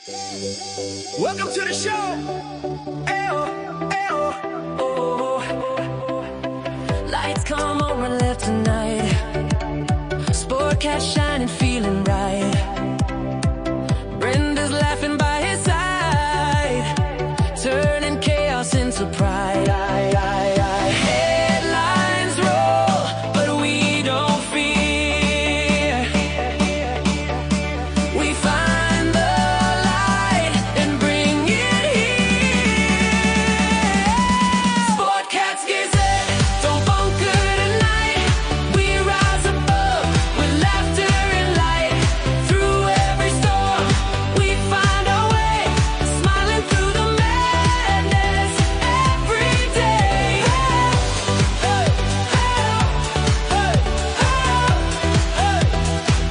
Welcome to the show. Ayo, ayo, oh. Lights come on my left tonight. Sportcat shining, feeling right. Brenda's laughing by his side, turning chaos into pride. Headlines roll, but we don't fear. We find the light and bring it here. Sportcat's Gazette, don't bunker tonight. We rise above with laughter and light. Through every storm, we find our way, smiling through the madness every day. Hey, hey, hey, hey,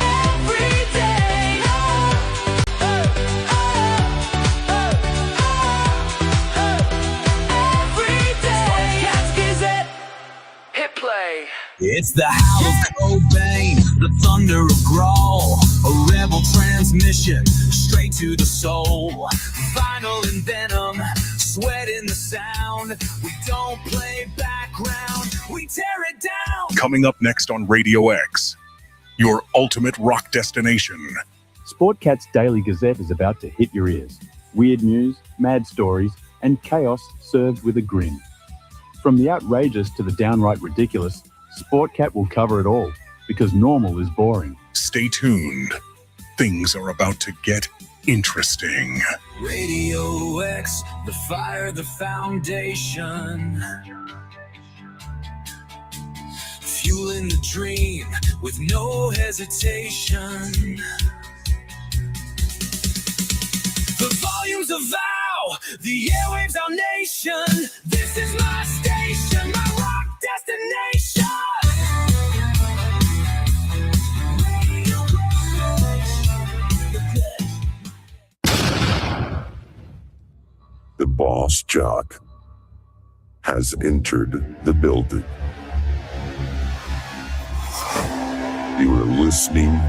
every day. Every day. Sportcat's Gazette, hit play. It's the howl of Cobain, the thunder of Grawl, a rebel transmission straight to the soul. Vinyl and venom, sweat in the sound. We don't play background, we tear it down. Coming up next on Radio X, your ultimate rock destination. Sportcat's Daily Gazette is about to hit your ears. Weird news, mad stories, and chaos served with a grin. From the outrageous to the downright ridiculous, Sportcat will cover it all, because normal is boring. Stay tuned. Things are about to get interesting. Radio X, the fire, the foundation. Fueling the dream with no hesitation. The volumes of vow, the airwaves, our nation. This is my station, my rock destination. The boss jock has entered the building. You are listening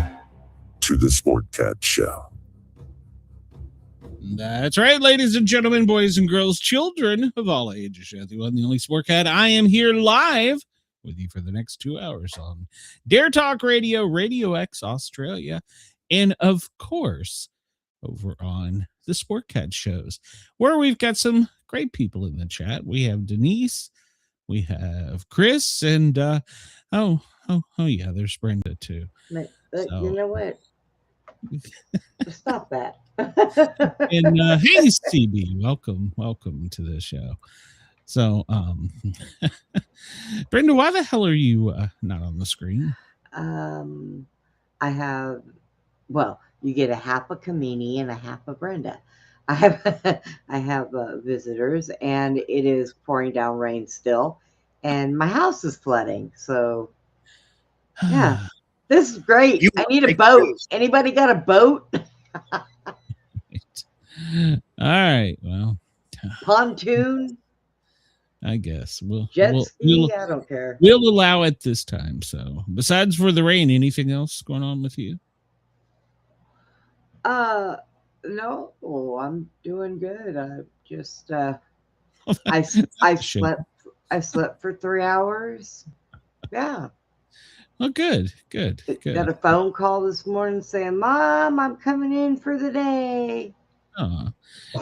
to the Sportcat Show. That's right, ladies and gentlemen, boys and girls, children of all ages. The one, the only Sportcat. I am here live with you for the next 2 hours on Dare Talk Radio, Radio X Australia, and of course, over on the Sportcat shows, where we've got some great people in the chat. We have Denise, we have Chris, and oh yeah, there's Brenda too. But you know what? Stop that. And hey, CB, welcome to the show. So, Brenda, why the hell are you not on the screen? I have, well, you get a half a Kamini and a half a Brenda. I have visitors, and it is pouring down rain still, and my house is flooding. So, yeah, this is great. I need a boat. Anybody got a boat? All right. Well, pontoon. I guess we'll ski. I don't care. We'll allow it this time. So, besides for the rain, anything else going on with you? No. Oh, I'm doing good. I just I slept for 3 hours. Yeah. Oh, good. Got a phone call this morning saying, "Mom, I'm coming in for the day."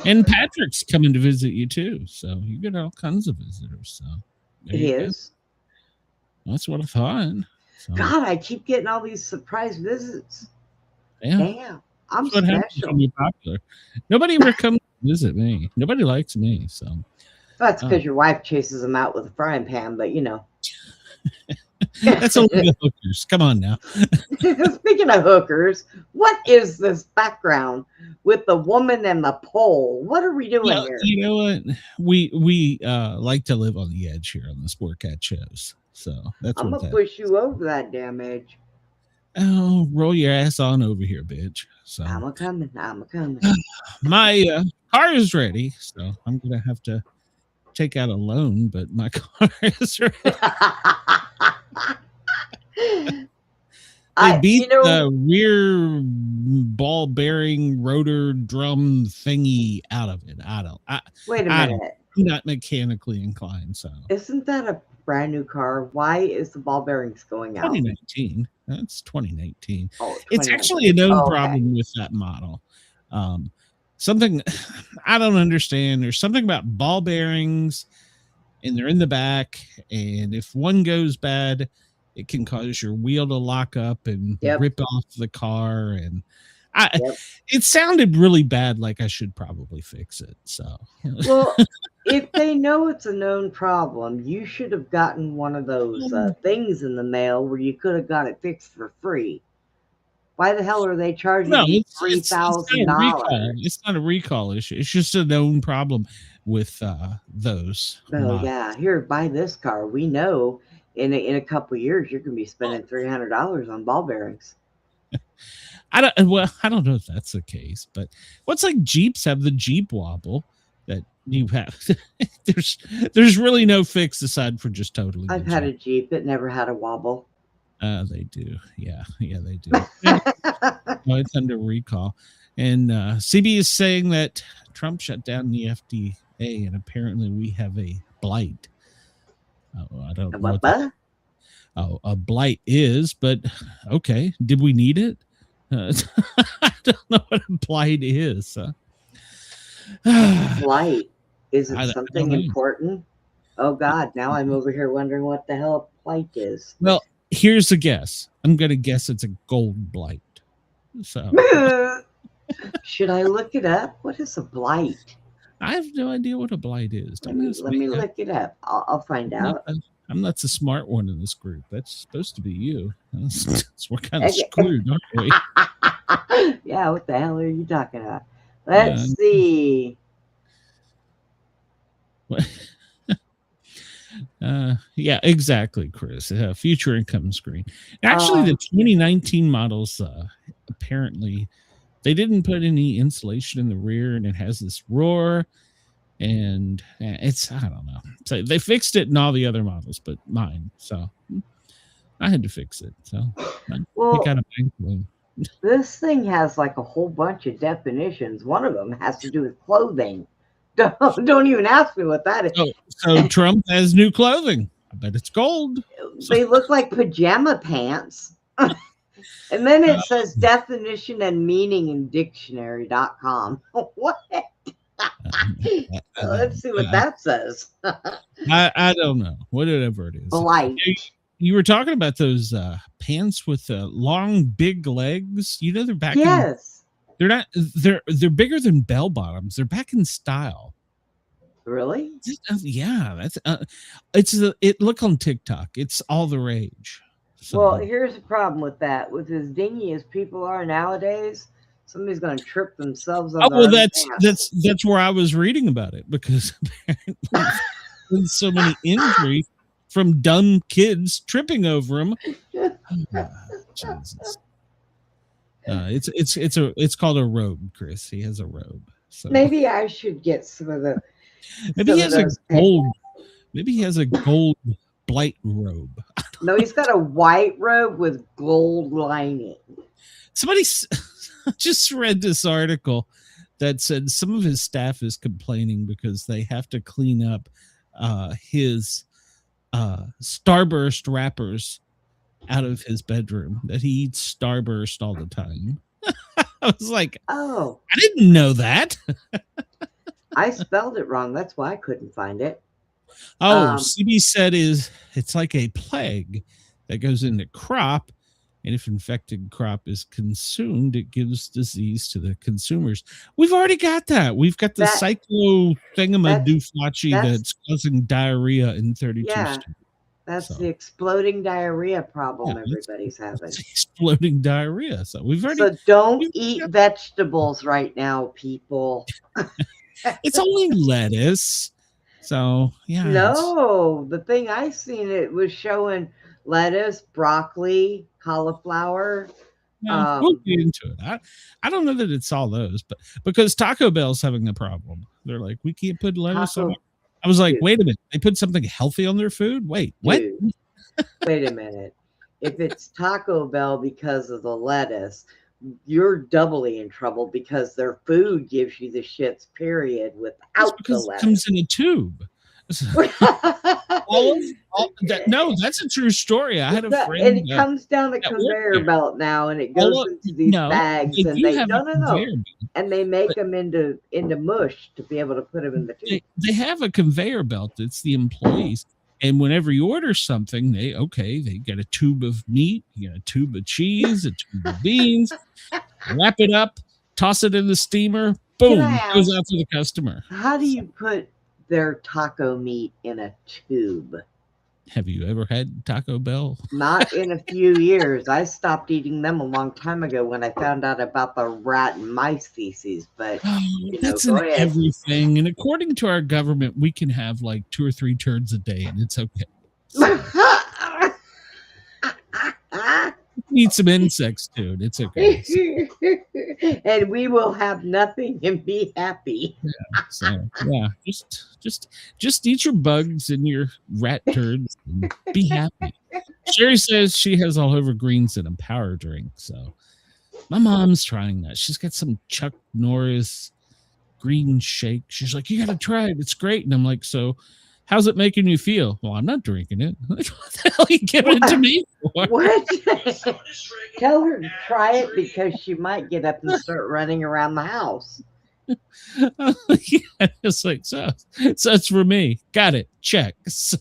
And Patrick's coming to visit you too, so you get all kinds of visitors. So he is. That's what I thought. So. God, I keep getting all these surprise visits. Yeah. Damn, I'm what special. Be popular. Nobody ever comes to visit me. Nobody likes me. So that's because your wife chases them out with a frying pan. But you know. That's a little bit hookers. Come on now. Speaking of hookers, what is this background with the woman and the pole? What are we doing here? You know what? We like to live on the edge here on the Sportcat shows. So that's I'm what gonna push you over that damn edge. Oh, roll your ass on over here, bitch. So I'm a coming. My car is ready, so I'm gonna have to take out a loan, but my car is ready. They beat the rear ball bearing rotor drum thingy out of it. Wait a minute. I'm not mechanically inclined, so. Isn't that a brand new car? Why is the ball bearings going out? 2019. That's 2019. Oh, it's actually a known problem with that model. Something I don't understand. There's something about ball bearings, and they're in the back, and if one goes bad, it can cause your wheel to lock up and rip off the car. And it sounded really bad, like I should probably fix it. So, well, if they know it's a known problem, you should have gotten one of those things in the mail where you could have got it fixed for free. Why the hell are they charging you $3,000? It's not a recall issue. It's just a known problem with those. Oh, yeah. Here, buy this car. We know in a couple of years you're going to be spending $300 on ball bearings. I don't know if that's the case, but what's like Jeeps have the Jeep wobble that you have. There's really no fix aside for just totally. I've had a Jeep that never had a wobble. They do. Yeah, they do. Well, it's under recall. And CB is saying that Trump shut down the FDA, and apparently we have a blight. Oh, I don't know what a blight is, but okay. Did we need it? I don't know what a blight is. Blight? Is it something important? Oh, God. Now I'm over here wondering what the hell a blight is. Well, here's a guess. I'm going to guess it's a gold blight. So, should I look it up? What is a blight? I have no idea what a blight is. Let me look it up. I'll find out. I'm not the smart one in this group. That's supposed to be you. We're kind of screwed, aren't we? Yeah, what the hell are you talking about? Let's see. Yeah, exactly, Chris. Future income screen. Actually, the 2019 models, apparently, they didn't put any insulation in the rear, and it has this roar, and it's, I don't know. So they fixed it in all the other models, but mine. So I had to fix it. So I got a bank loan. This thing has like a whole bunch of definitions. One of them has to do with clothing. Don't even ask me what that is. So Trump has new clothing. I bet it's gold. They look like pajama pants. And then it says definition and meaning in dictionary.com. What? Let's see what that says. I don't know. Whatever it is. Blight. You were talking about those pants with long, big legs. You know, they're back. Yes. They're not. They're bigger than bell bottoms. They're back in style. Really? Yeah. That's it. Look on TikTok. It's all the rage. So, well, here's the problem with that. With as dingy as people are nowadays, somebody's going to trip themselves on. Oh well, that's where I was reading about it, because apparently there's so many injuries from dumb kids tripping over them. Oh, Jesus. It's called a robe, Chris. He has a robe. So maybe I should get some of the. Maybe he has a gold. Maybe he has a gold blight robe. No, he's got a white robe with gold lining. Somebody just read this article that said some of his staff is complaining because they have to clean up his Starburst wrappers out of his bedroom, that he eats Starburst all the time. I was like, oh, I didn't know that. I spelled it wrong. That's why I couldn't find it. Oh, CB said it's like a plague that goes into crop, and if infected crop is consumed, it gives disease to the consumers. We've already got that. We've got the cyclo thingamadooflachi that's causing diarrhea in 32 states. That's the exploding diarrhea problem everybody's having. Exploding diarrhea. So we've already. So don't eat vegetables right now, people. It's only lettuce. So yeah. No, the thing I seen, it was showing lettuce, broccoli, cauliflower. Yeah, we'll get into it. I don't know that it's all those, but because Taco Bell's having a problem. They're like, we can't put lettuce on it. I was like, wait a minute. They put something healthy on their food? Wait, what? Wait a minute. if it's Taco Bell because of the lettuce, you're doubly in trouble because their food gives you the shits, period, It's without the because it comes lettuce. in a tube. No, that's a true story. I had a friend. And it comes down the that worked conveyor there. belt now, and it goes into these bags, they and do they have a conveyor belt. and they make them into mush to be able to put them in the tube. They have a conveyor belt. It's the employees. And whenever you order something, they get a tube of meat, you get a tube of cheese, a tube of beans, wrap it up, toss it in the steamer, boom, it goes out to the customer. How do you put their taco meat in a tube? Have you ever had Taco Bell? Not in a few years. I stopped eating them a long time ago when I found out about the rat and mice feces. But that's in everything. And according to our government, we can have like 2 or 3 turds a day, and it's okay. Eat some insects, dude. It's okay. And we will have nothing and be happy. Just eat your bugs and your rat turds and be happy. Sherry says she has all over greens in a power drink. So my mom's trying that. She's got some Chuck Norris green shake. She's like, you got to try it. It's great. And I'm like, so how's it making you feel? Well, I'm not drinking it. What the hell are you giving it to me for? What? Tell her to try it because she might get up and start running around the house. Yeah, it's like, so it's for me. Got it. Check. So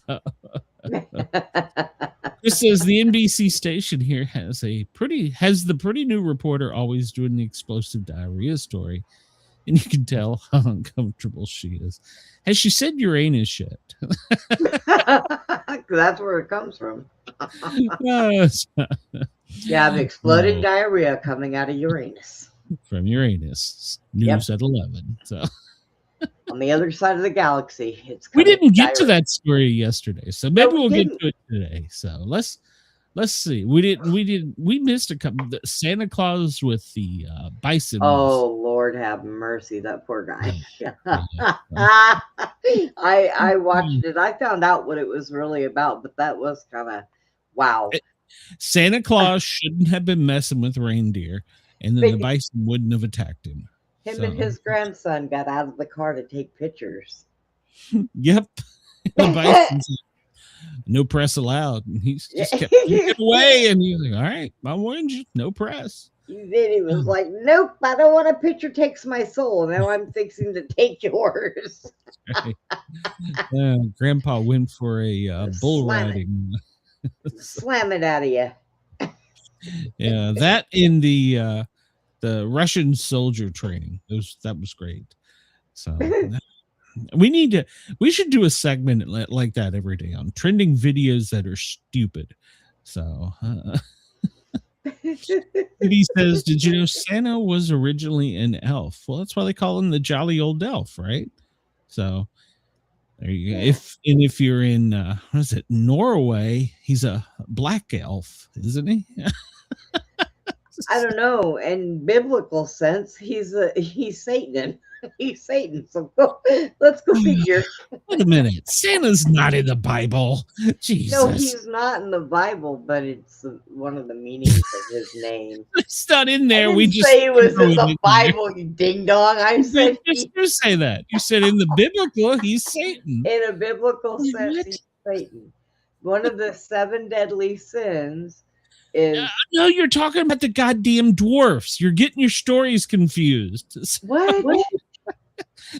this says the NBC station here has the pretty new reporter always doing the explosive diarrhea story. And you can tell how uncomfortable she is. Has she said Uranus yet? That's where it comes from. Yes. Yeah, the exploded diarrhea coming out of Uranus. From Uranus. News at 11. So on the other side of the galaxy. We didn't get to that story yesterday, so maybe we'll get to it today. So let's see. We missed a couple. Santa Claus with the bison. Oh, Lord have mercy, that poor guy. I watched it. I found out what it was really about, but that was kind of wow. Santa Claus shouldn't have been messing with reindeer, and then the bison wouldn't have attacked him. Him and his grandson got out of the car to take pictures. Yep. The bison's no press allowed. And he's just kept away, and he's like, all right, I warned you, no press. Then he was like, nope, I don't want a picture takes my soul. Now I'm fixing to take yours. Right. Grandpa went for a bull riding. Slam it out of you. Yeah, that in the Russian soldier training. That was great. So we should do a segment like that every day on trending videos that are stupid. So he says, did you know Santa was originally an elf? Well, that's why they call him the jolly old elf, right? So there you go. If you're in what is it, Norway, he's a black elf, isn't he? I don't know. In biblical sense, he's Satan. He's Satan. So let's go figure. Wait a minute. Santa's not in the Bible. Jesus. No, he's not in the Bible, but it's one of the meanings of his name. It's not in there. We just say it was in the Bible, you ding dong. I said you say that. You said in the biblical, he's Satan. In a biblical sense, he's Satan. One of the 7 deadly sins is no, you're talking about the goddamn dwarfs. You're getting your stories confused. What?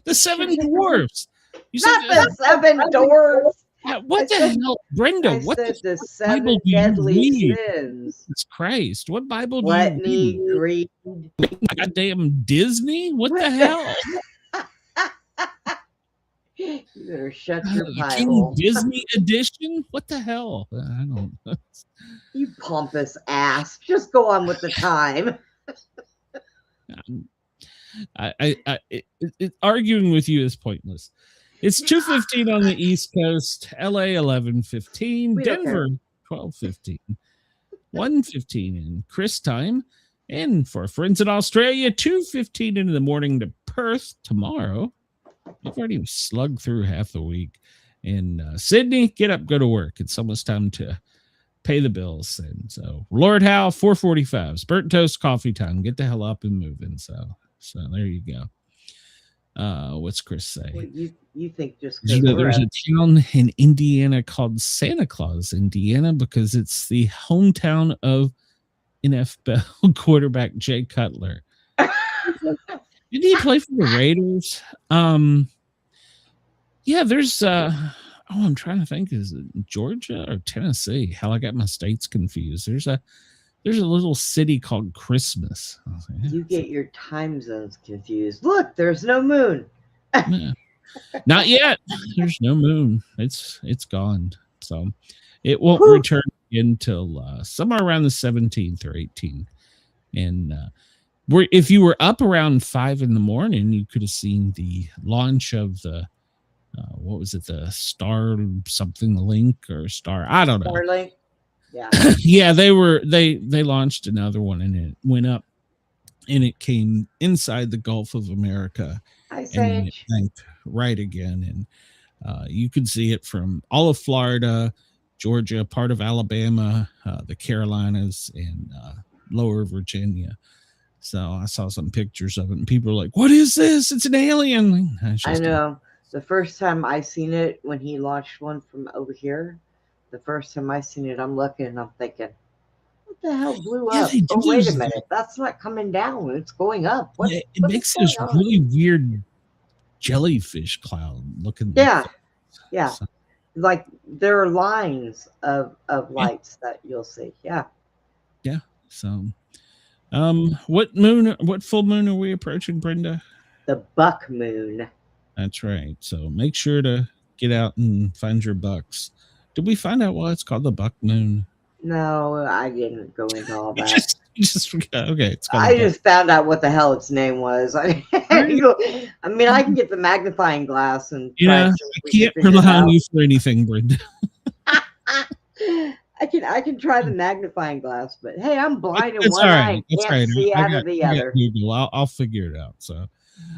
The 7 dwarfs. You not said the 7 dwarfs. What the hell, Brenda? I what said the 7 Bible deadly sins. It's Christ. What Bible do Gluttony, greed. Goddamn Disney? What the hell? You better shut your pie King hole. Disney edition? What the hell? I don't know. You pompous ass. Just go on with the time. Arguing with you is pointless. It's 2:15 on the East Coast, LA 11:15, Denver 12:15, 1:15 in Chris time, and for friends in Australia, 2:15 in the morning to Perth tomorrow. You've already slugged through half the week. In Sydney, get up, go to work. It's almost time to pay the bills. And so Lord Howe, 4:45, burnt toast, coffee time. Get the hell up and moving. So there you go. What's Chris say? Well, you think just There's a town in Indiana called Santa Claus, Indiana, because it's the hometown of NFL quarterback Jay Cutler. Did he play for the Raiders? Yeah, there's I'm trying to think, is it Georgia or Tennessee? Hell, I got my states confused. There's a little city called Christmas. You get your time zones confused. Look, there's no moon. Yeah. Not yet. There's no moon. It's gone. So it won't return until somewhere around the 17th or 18th. And if you were up around 5 a.m, you could have seen the launch of the what was it, the Star something Link or Star? I don't know. Starlink. Yeah. Yeah, they launched another one, and it went up, and it came inside the Gulf of America. And it tanked right again, and you could see it from all of Florida, Georgia, part of Alabama, the Carolinas, and lower Virginia. So I saw some pictures of it, and people were like, "What is this? It's an alien!" I know. The first time I seen it, when he launched one from over here, the first time I seen it, I'm looking and I'm thinking, what the hell blew up? Oh, wait a minute. That's not coming down. It's going up. It makes this really weird jellyfish cloud looking. Yeah. Yeah. So, like there are lines of lights that you'll see. Yeah. Yeah. So, what full moon are we approaching, Brenda? The buck moon. That's right. So make sure to get out and find your bucks. Did we find out why it's called the buck moon? No, I didn't go into all that. You just forgot. Okay. I just found out what the hell its name was. I mean, I can get the magnifying glass and I can't rely on you for anything, Brenda. I can try the magnifying glass, but hey, I'm blind in one eye and can't see out of the other. I'll figure it out. So.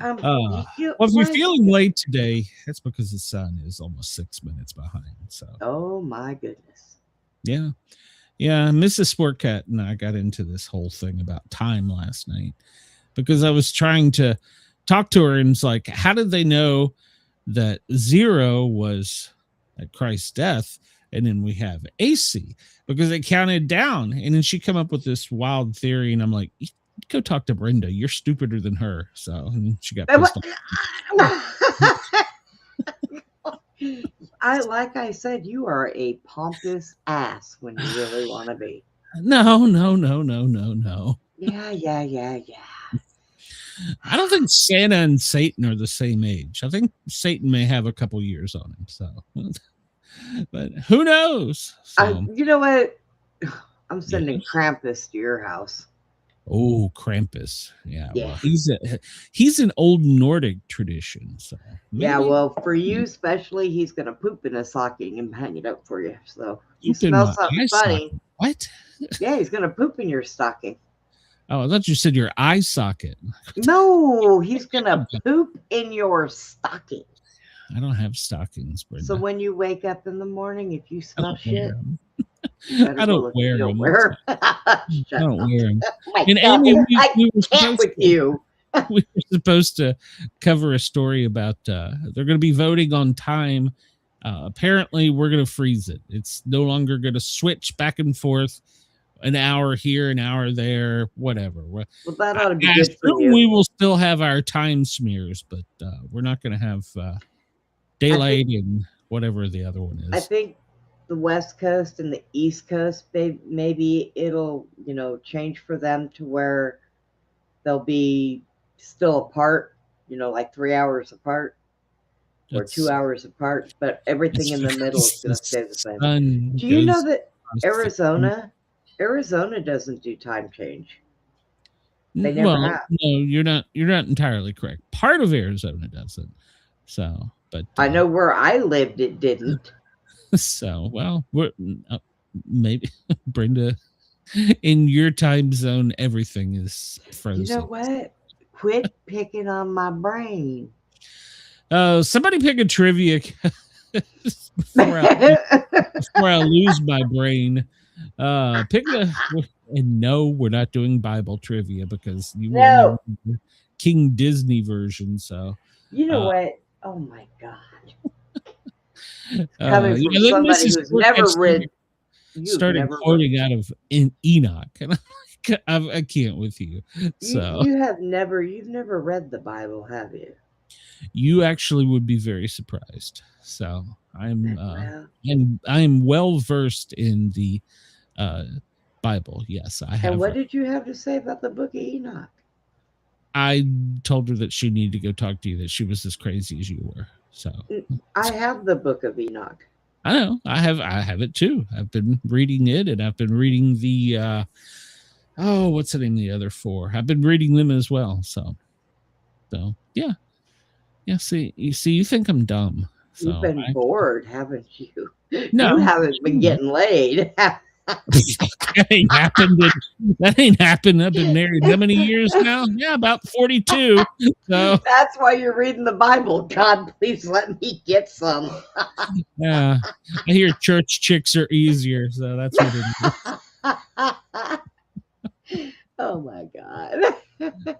Well, if you're feeling late today, that's because the sun is almost 6 minutes behind. So, oh my goodness, yeah, Mrs. Sportcat and I got into this whole thing about time last night because I was trying to talk to her, and it's like, how did they know that 0 was at Christ's death, and then we have AC because they counted down, and then she come up with this wild theory, and I'm like, go talk to Brenda. You're stupider than her. So she got pissed off. Like I said, you are a pompous ass when you really want to be. No. Yeah. I don't think Santa and Satan are the same age. I think Satan may have a couple years on him. So, but who knows? So, you know what? I'm sending Krampus to your house. Oh, Krampus. Yeah. Well, he's an old Nordic tradition. So maybe. Yeah, well, for you especially, he's gonna poop in a stocking and hang it up for you. So you smell something funny. What? Yeah, he's gonna poop in your stocking. Oh, I thought you said your eye socket. No, he's gonna poop in your stocking. I don't have stockings, Brenda. So when you wake up in the morning, if you smell shit, I don't wear them. I don't wear them. And Amy, we were supposed to cover a story about they're going to be voting on time. Apparently, we're going to freeze it. It's no longer going to switch back and forth, an hour here, an hour there, whatever. Well, that ought to be good for you. We will still have our time smears, but we're not going to have daylight and whatever the other one is. I think the West Coast and the East Coast, maybe it'll, change for them to where they'll be still apart, like 3 hours apart or 2 hours apart, but everything in the middle is going to stay the same. Do you know that Arizona doesn't do time change? They never have. No, you're not entirely correct. Part of Arizona doesn't. So, but I know where I lived, it didn't. So, well, maybe Brenda, in your time zone, everything is frozen. You know what? Quit picking on my brain. Somebody pick a trivia before I lose my brain. Pick a. And no, we're not doing Bible trivia because you will No. never do the King Disney version. So You know what? Oh my God. uh, Coming from yeah, then somebody Mrs. who's Sportcat never read. You've started never quoting out of Enoch, and I can't with you. So you've never read the Bible, have you? you actually would be very surprised. So I'm Well, I'm well versed in the Bible. Yes, I have. and what did you have to say about the Book of Enoch? I told her that she needed to go talk to you, that she was as crazy as you were. So I have the Book of Enoch. I know I have it too. I've been reading it, and I've been reading the what's the name of the other four? I've been reading them as well. So yeah. See, you think I'm dumb. So You've been bored, haven't you? No. You haven't been getting laid. that ain't happened. That ain't happened. I've been married how many years now? Yeah, about 42. So That's why you're reading the Bible. God, please let me get some. yeah, I hear church chicks are easier, so that's what it is. Oh my God.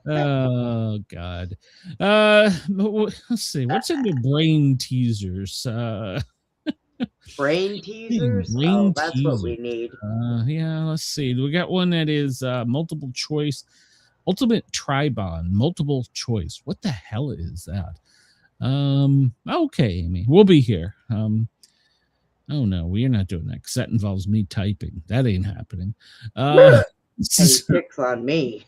Oh God. Let's see. What's in the brain teasers? Brain teasers? Brain That's what we need. Yeah, let's see. We got one that is multiple choice, ultimate tribon, multiple choice. What the hell is that? Okay, Amy, we'll be here. Oh no, we're not doing that because that involves me typing. That ain't happening. Hey, picks on me.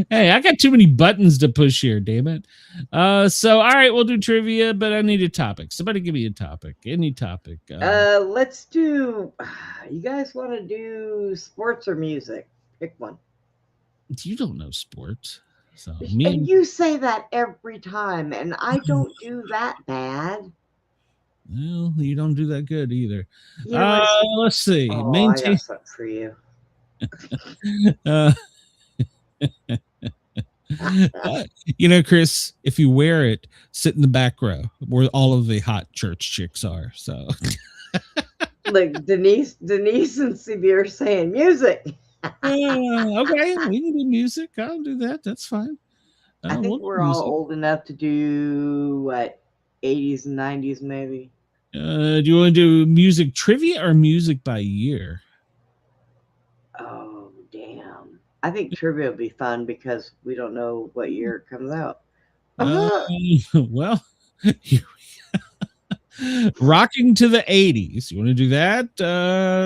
Hey, I got too many buttons to push here, damn it. So all right, we'll do trivia, but I need a topic. Somebody give me a topic. Any topic. Let's do, you guys want to do sports or music? Pick one. You don't know sports. So And you say that every time, and I don't do that bad. Well, you don't do that good either. You know, Let's see. I Maintain. got something for you. Chris, if you wear it, sit in the back row where all of the hot church chicks are. So, Like Denise and CB are saying music. Okay, we can do music. I'll do that. That's fine. I think we're all old enough to do what, 80s and 90s maybe. Do you want to do music trivia or music by year? Oh damn! I think trivia would be fun because we don't know what year it comes out. Well, here we go. Rocking to the 80s. You want to do that?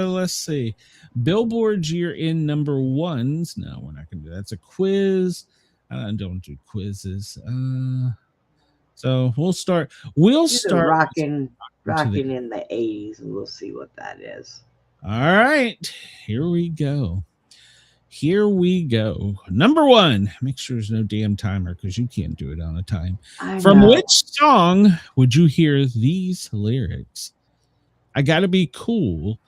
Let's see. Billboard's year in number ones. No, we're not going to do that. That's a quiz. I don't do quizzes. So we'll start. Rocking in the 80s, and we'll see what that is. All right, here we go. Number one. Make sure there's no damn timer because you can't do it on a time. From which song would you hear these lyrics? I gotta be cool.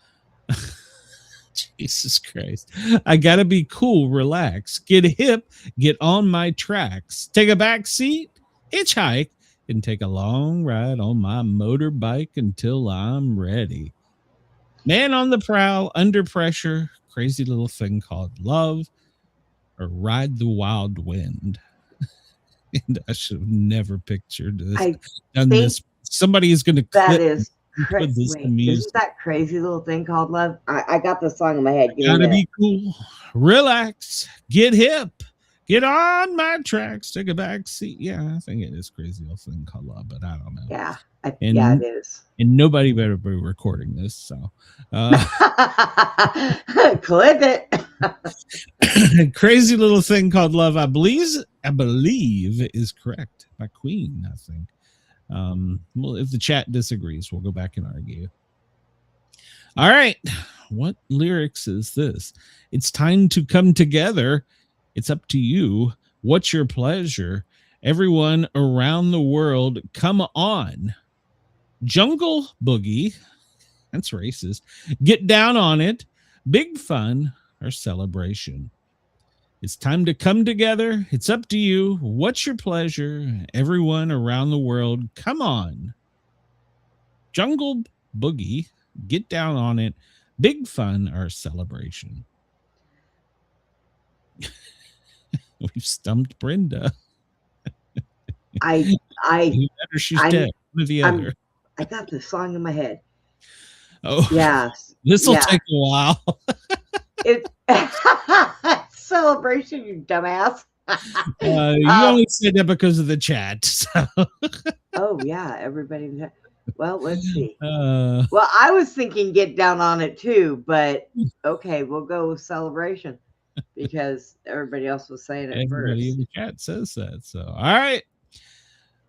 Jesus Christ. I gotta be cool, relax, get hip, get on my tracks, take a back seat, hitchhike, and take a long ride on my motorbike until I'm ready. Man on the prowl, under pressure, crazy little thing called love, or ride the wild wind. And I should have never pictured this. Somebody is going to clip. That is crazy. Isn't that crazy little thing called love? I got the song in my head. Gotta be cool, relax, get hip, get on my tracks, take a back seat. Yeah, I think it is crazy little thing called love, but I don't know. Yeah. Yeah, it is. And nobody better be recording this. So clip it. Crazy little thing called love, I believe is correct. By Queen, I think. Well, if the chat disagrees, we'll go back and argue. All right. What lyrics is this? It's time to come together. It's up to you. What's your pleasure? Everyone around the world, come on. Jungle Boogie. That's racist. Get down on it. Big fun or celebration. It's time to come together. It's up to you. What's your pleasure? Everyone around the world, come on. Jungle Boogie. Get down on it. big fun, or celebration? We've stumped Brenda. I She's I'm- dead. One or the I'm- other. I got the song in my head. Oh, Yes. this will yeah. take a while. It celebration, you dumbass. You only said that because of the chat. So. Oh yeah, everybody. Well, let's see. Uh, Well, I was thinking get down on it too, but okay, we'll go with celebration because everybody else was saying it everybody first. in the chat says that. So, all right.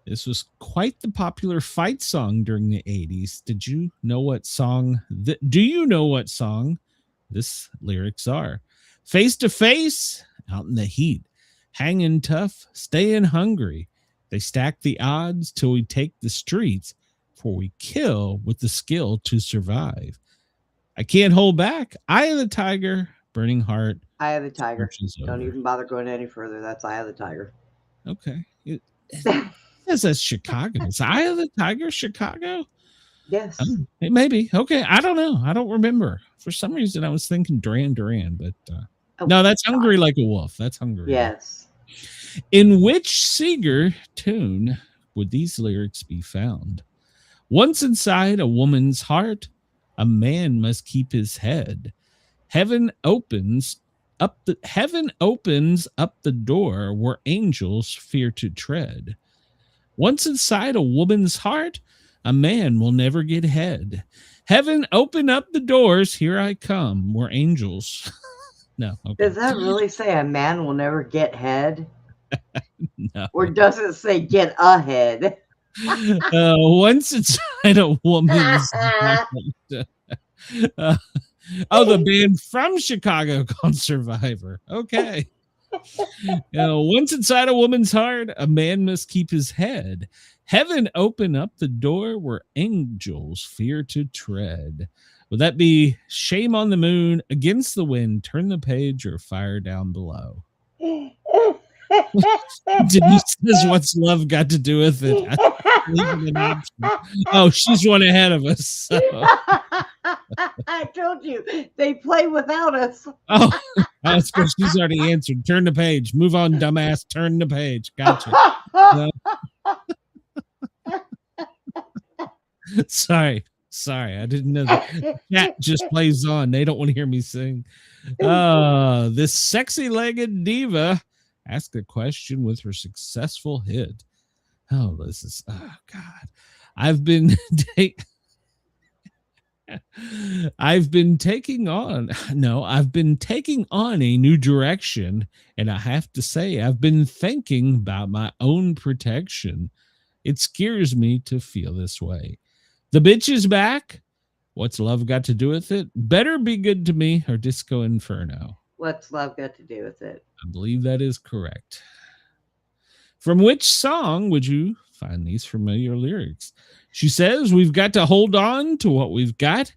This was quite the popular fight song during the 80s. Did you know what song? Do you know what song this lyrics are? Face to face, out in the heat, hanging tough, staying hungry. They stack the odds till we take the streets, for we kill with the skill to survive. I can't hold back. Eye of the tiger, burning heart. Eye of the tiger. Search is Don't over. even bother going any further. That's Eye of the tiger. Okay. This is Chicago. Is Eye of the Tiger Chicago? Yes. Oh, it may be. Okay. I don't know. I don't remember. For some reason, I was thinking Duran Duran, but Oh, no, that's God. Hungry Like a Wolf. That's Hungry. Yes. In which Seeger tune would these lyrics be found? Once inside a woman's heart, a man must keep his head. Heaven opens up the door where angels fear to tread. Once inside a woman's heart, a man will never get head. Heaven, open up the doors, here I come, where angels. No. Okay. Does that really say a man will never get head? No. Or does it say get ahead? Once inside a woman's heart. The band from Chicago called Survivor. Okay. Once inside a woman's heart, a man must keep his head. Heaven, open up the door where angels fear to tread. Would that be Shame on the Moon, Against the Wind, Turn the Page, or Fire Down Below? Denise says, what's love got to do with it? Oh, she's one ahead of us. So. I told you they play without us. Oh, that's because she's already answered. Turn the page. Move on, dumbass. Turn the page. Gotcha. Sorry. I didn't know that. Chat just plays on. They don't want to hear me sing. This sexy-legged diva asked a question with her successful hit. Oh, this is, oh God. I've been taking on a new direction, and I have to say I've been thinking about my own protection. It scares me to feel this way. The bitch is back. What's love got to do with it? Better Be Good to Me or Disco Inferno. What's love got to do with it? I believe that is correct. From which song would you find these familiar lyrics? She says, we've got to hold on to what we've got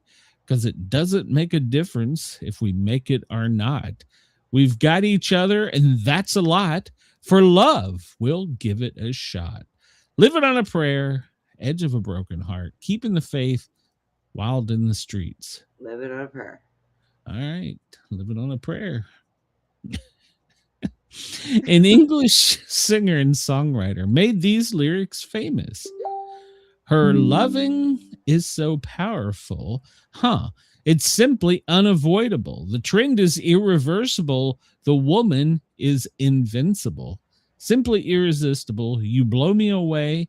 because it doesn't make a difference if we make it or not. We've got each other, and that's a lot. For love, we'll give it a shot. Living on a prayer, edge of a broken heart, keeping the faith, wild in the streets. Living on a prayer. All right, living on a prayer. An English singer and songwriter made these lyrics famous. Her loving is so powerful, it's simply unavoidable. The trend is irreversible. The woman is invincible. Simply irresistible. You blow me away.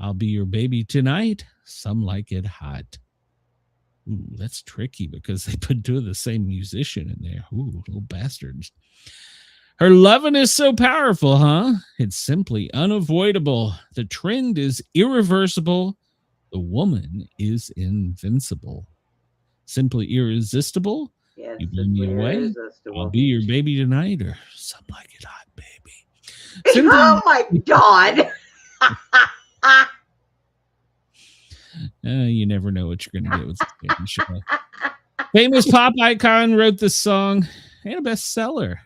I'll be your baby tonight. Some like it hot. Ooh, that's tricky because they put two of the same musician in there. Ooh, little bastards. Her loving is so powerful, it's simply unavoidable. The trend is irreversible. The woman is invincible. Simply irresistible. Yes, You blow me away. irresistible. I'll be your baby tonight, or something like it hot, baby. Simply, Oh my God. you never know what you're going to get with this game show. Famous pop icon wrote this song and a bestseller.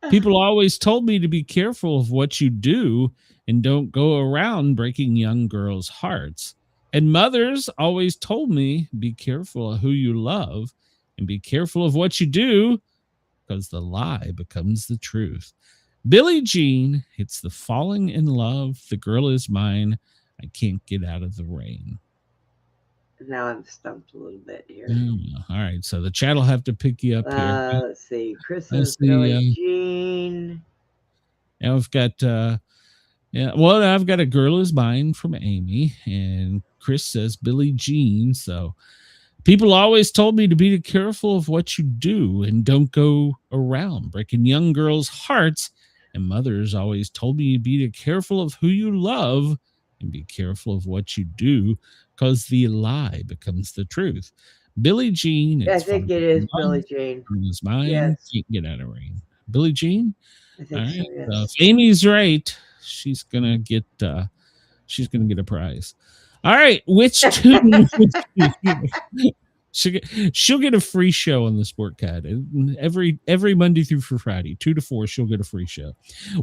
People always told me to be careful of what you do and don't go around breaking young girls' hearts. And mothers always told me, be careful of who you love and be careful of what you do, because the lie becomes the truth. Billie Jean, it's the falling in love. The girl is mine. I can't get out of the rain. Now I'm stumped a little bit here. All right, so the chat will have to pick you up here. Let's see. Chris says Billie Jean. Now I've got I've got A Girl Is Mine from Amy, and Chris says Billie Jean. So people always told me to be careful of what you do and don't go around breaking young girls' hearts. And mothers always told me to be careful of who you love and be careful of what you do, because the lie becomes the truth. Billie Jean. I think it is Billie Jean. It's mine. Yes. Can't get out of rain. Billie Jean. I think so, yes. So if Amy's right, she's gonna get a prize. All right, which tune? She'll get a free show on the Sportcat every Monday through Friday, 2 to 4. She'll get a free show.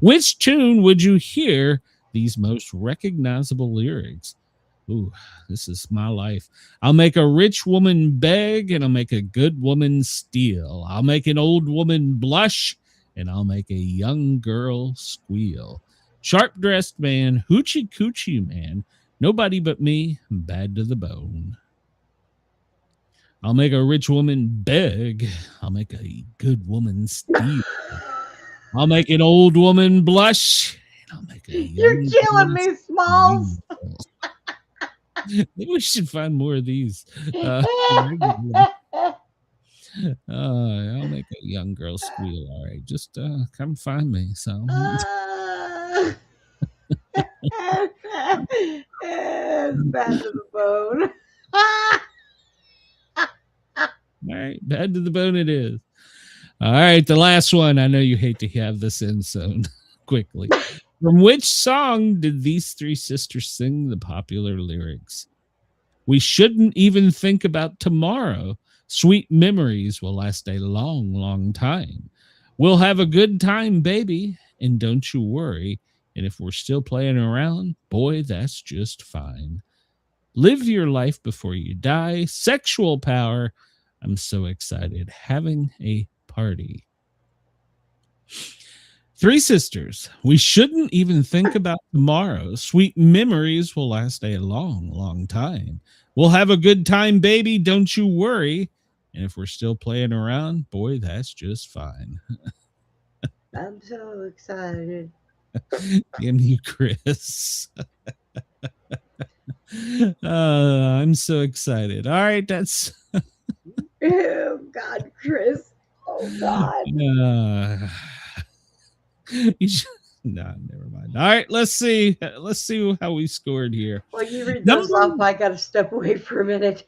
Which tune would you hear these most recognizable lyrics? Ooh, this is my life. I'll make a rich woman beg, and I'll make a good woman steal. I'll make an old woman blush, and I'll make a young girl squeal. Sharp-dressed man, hoochie coochie man, nobody but me, bad to the bone. I'll make a rich woman beg. I'll make a good woman steal. I'll make an old woman blush, and I'll make a young You're killing me, Smalls. Maybe we should find more of these. I'll make a young girl squeal. All right, just come find me. So it's bad to the bone. All right, bad to the bone it is. All right, the last one. I know you hate to have this in so quickly. From which song did these three sisters sing the popular lyrics? We shouldn't even think about tomorrow. Sweet memories will last a long, long time. We'll have a good time, baby, and don't you worry. And if we're still playing around, boy, that's just fine. Live your life before you die. Sexual power. I'm so excited. Having a party. Three sisters. We shouldn't even think about tomorrow. Sweet memories will last a long, long time. We'll have a good time, baby. Don't you worry. And if we're still playing around, boy, that's just fine. I'm so excited. Damn you, Chris. I'm so excited. All right, that's... Oh, God, Chris. Oh, God. No, never mind. All right, let's see how we scored here. Well, you read those off. I got to step away for a minute.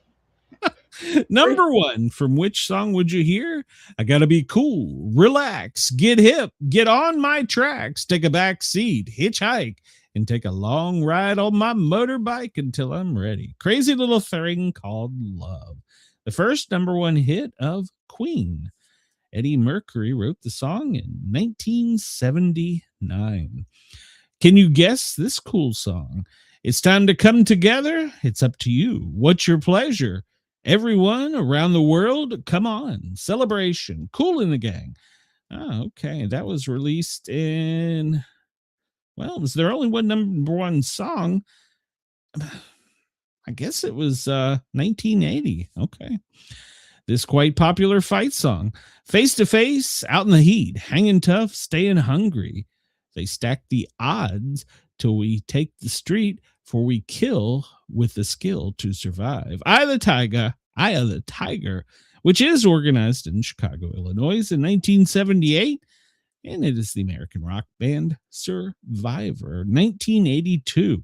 Number one, from which song would you hear? I gotta be cool, relax, get hip, get on my tracks, take a back seat, hitchhike, and take a long ride on my motorbike until I'm ready. Crazy little thing called love. The first number one hit of Queen. Eddie Mercury wrote the song in 1979. Can you guess this cool song? It's time to come together. It's up to you. What's your pleasure? Everyone around the world, come on. Celebration. Kool and the Gang. Oh, okay. That was released in... Well, was there only one number one song? I guess it was 1980. Okay. This quite popular fight song. Face to face, out in the heat, hanging tough, staying hungry. They stack the odds till we take the street, for we kill with the skill to survive. Eye of the Tiger, which is organized in Chicago, Illinois in 1978. And it is the American rock band Survivor, 1982.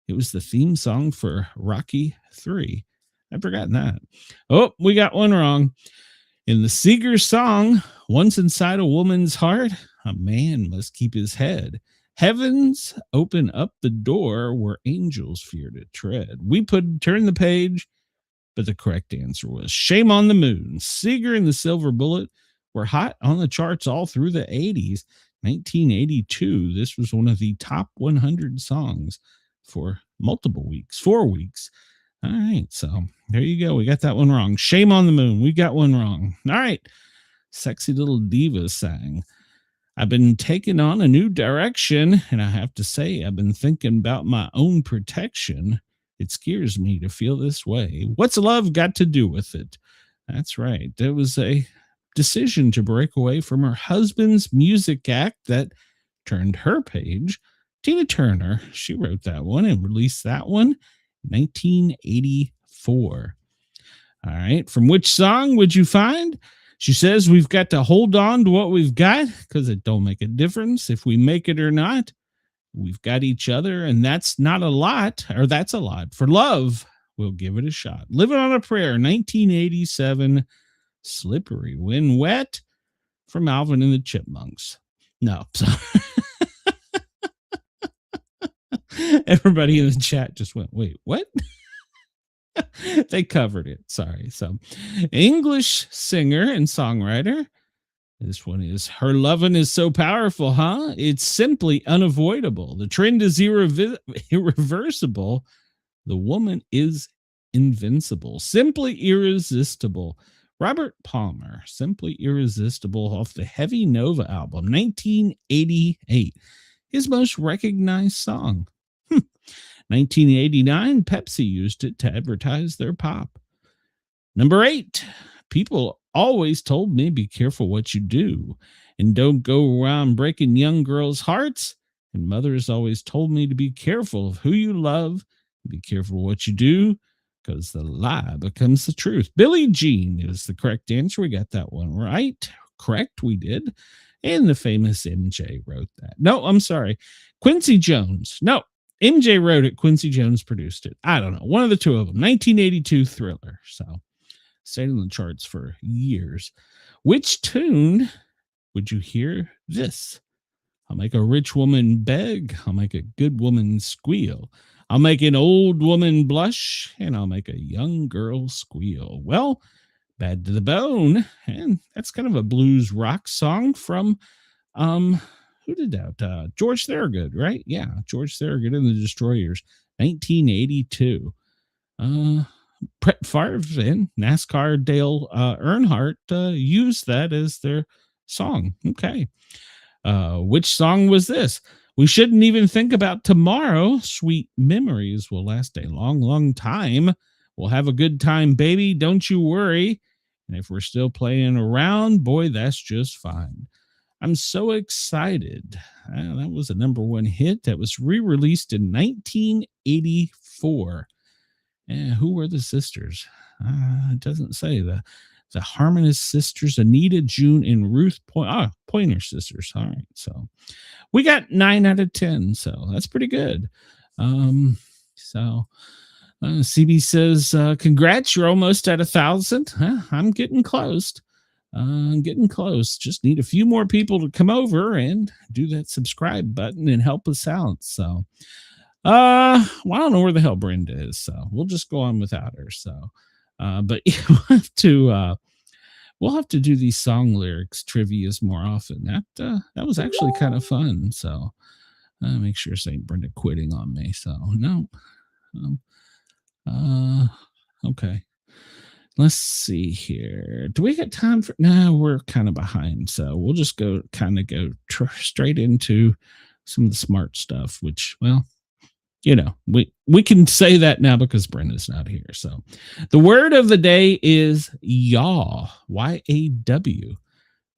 It was the theme song for Rocky III. I'd forgotten that. Oh, we got one wrong. In the Seeger song, once inside a woman's heart, a man must keep his head. Heavens open up the door where angels fear to tread. We turn the page, but the correct answer was Shame on the Moon. Seeger and the Silver Bullet were hot on the charts all through the 80s. 1982, this was one of the top 100 songs for multiple weeks, 4 weeks. All right. So there you go. We got that one wrong. Shame on the moon. We got one wrong. All right. Sexy little diva sang. I've been taking on a new direction, and I have to say, I've been thinking about my own protection. It scares me to feel this way. What's love got to do with it? That's right. There was a decision to break away from her husband's music act that turned her page. Tina Turner, she wrote that one and released that one in 1984. All right. From which song would you find? She says we've got to hold on to what we've got because it don't make a difference if we make it or not. We've got each other, and that's not a lot, or that's a lot. For love, we'll give it a shot. Living on a Prayer, 1987. Slippery When Wet from Alvin and the Chipmunks. No, sorry. Everybody in the chat just went, wait, what? They covered it. Sorry. So, English singer and songwriter. This one is Her Lovin' Is So Powerful, huh? It's simply unavoidable. The trend is irreversible. The woman is invincible. Simply irresistible. Robert Palmer, Simply Irresistible, off the Heavy Nova album, 1988. His most recognized song. 1989, Pepsi used it to advertise their pop. Number 8, people always told me be careful what you do and don't go around breaking young girls' hearts. And mothers always told me to be careful of who you love, be careful what you do, because the lie becomes the truth. Billie Jean is the correct answer. We got that one right. Correct, we did. And the famous MJ wrote that. No, I'm sorry. Quincy Jones. No, MJ wrote it. Quincy Jones produced it. I don't know. One of the two of them. 1982 Thriller. So stayed on the charts for years. Which tune would you hear this? I'll make a rich woman beg. I'll make a good woman squeal. I'll make an old woman blush, and I'll make a young girl squeal. Well, Bad to the Bone, and that's kind of a blues rock song from, who did that? George Thorogood, right? Yeah, George Thorogood and the Destroyers, 1982. Brett Favre and NASCAR Dale Earnhardt used that as their song. Okay. Which song was this? We shouldn't even think about tomorrow. Sweet memories will last a long, long time. We'll have a good time, baby. Don't you worry. And if we're still playing around, boy, that's just fine. I'm so excited. That was a number one hit that was re-released in 1984. Who were the sisters? It doesn't say. The Harmonist sisters, Anita, June, and Ruth Pointer sisters. All right, so we got 9 out of 10, so that's pretty good. CB says, congrats, you're almost at 1,000. I'm getting close. Just need a few more people to come over and do that subscribe button and help us out. So, I don't know where the hell Brenda is, so we'll just go on without her. So, but we'll have to do these song lyrics trivias more often. That was actually kind of fun. So, make sure St. Brenda quitting on me. So, no. Okay. Let's see here. Do we get time for? No, we're kind of behind. So we'll just go straight into some of the smart stuff, which, well, we can say that now because Brenda's not here. So the word of the day is yaw, Y-A-W.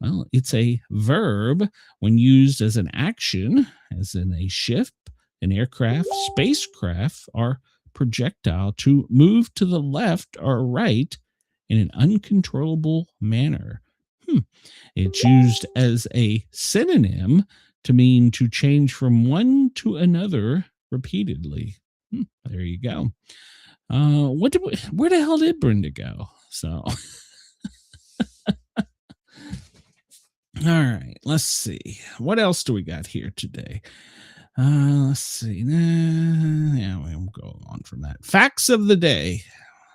Well, it's a verb when used as an action, as in a ship, an aircraft, spacecraft, or projectile to move to the left or right in an uncontrollable manner. It's used as a synonym to mean to change from one to another repeatedly. There you go. Where the hell did Brenda go? So, all right, let's see. What else do we got here today? Let's see. Yeah, we'll go on from that. Facts of the day.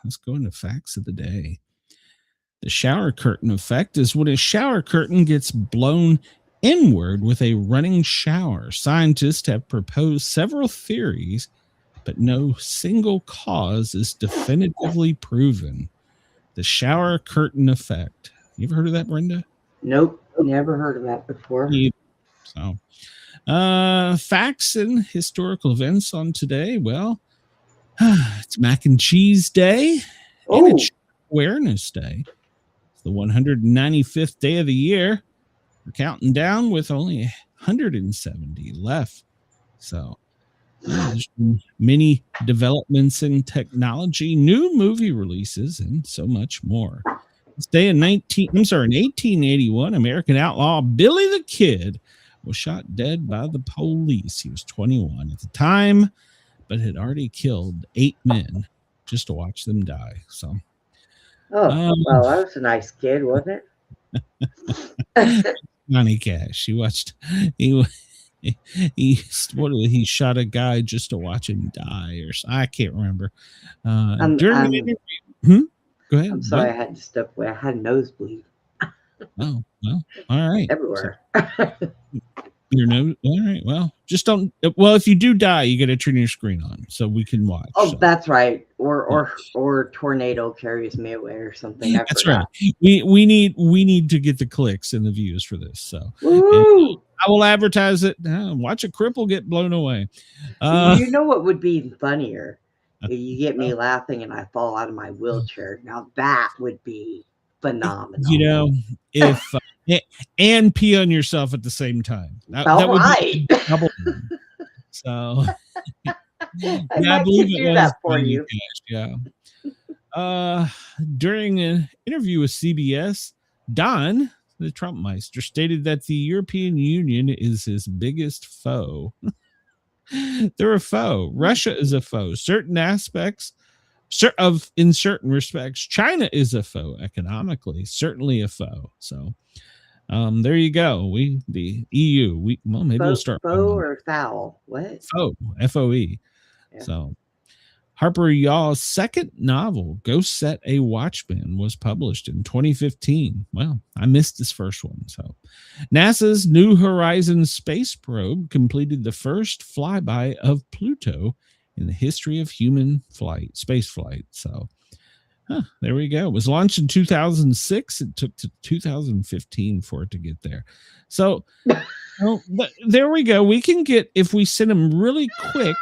Let's go into facts of the day. The shower curtain effect is when a shower curtain gets blown inward with a running shower. Scientists have proposed several theories but no single cause is definitively proven. The shower curtain effect. You ever heard of that, Brenda? Nope, never heard of that before. So, facts and historical events on today. Well, it's Mac and Cheese Day. And it's Awareness Day. It's the 195th day of the year. We're counting down with only 170 left. So, there's been many developments in technology, new movie releases, and so much more. This day in 1881, American outlaw Billy the Kid was shot dead by the police. He was 21 at the time, but had already killed 8 men just to watch them die. So, well, that was a nice kid, wasn't it? Johnny Cash. He shot a guy just to watch him die, or I can't remember. During the interview, go ahead. I'm sorry, I had to step away. I had a nosebleed. Oh, well, all right. Everywhere. Your nose. All right. Well, just don't. Well, if you do die, you got to turn your screen on so we can watch. Oh, so. That's right. Or tornado carries me away or something. That's right. We need to get the clicks and the views for this. So I will advertise it. Watch a cripple get blown away. You know what would be funnier? If you get me laughing and I fall out of my wheelchair. Now that would be phenomenal. You know, if and pee on yourself at the same time. That would be double. So I believe it was that for you. Yeah. During an interview with CBS, Don, the Trumpmeister, stated that the European Union is his biggest foe. They're a foe. Russia is a foe. Certain aspects in certain respects, China is a foe economically, certainly a foe. So there you go. The EU. Maybe we'll start. Foe or foul? What? Foe. FOE. Yeah. So Harper Yaw's second novel, Ghost Set a Watchman, was published in 2015. Well, I missed this first one. So NASA's New Horizons space probe completed the first flyby of Pluto in the history of human space flight. So there we go. It was launched in 2006. It took to 2015 for it to get there. So there we go. We can get, if we send them really quick,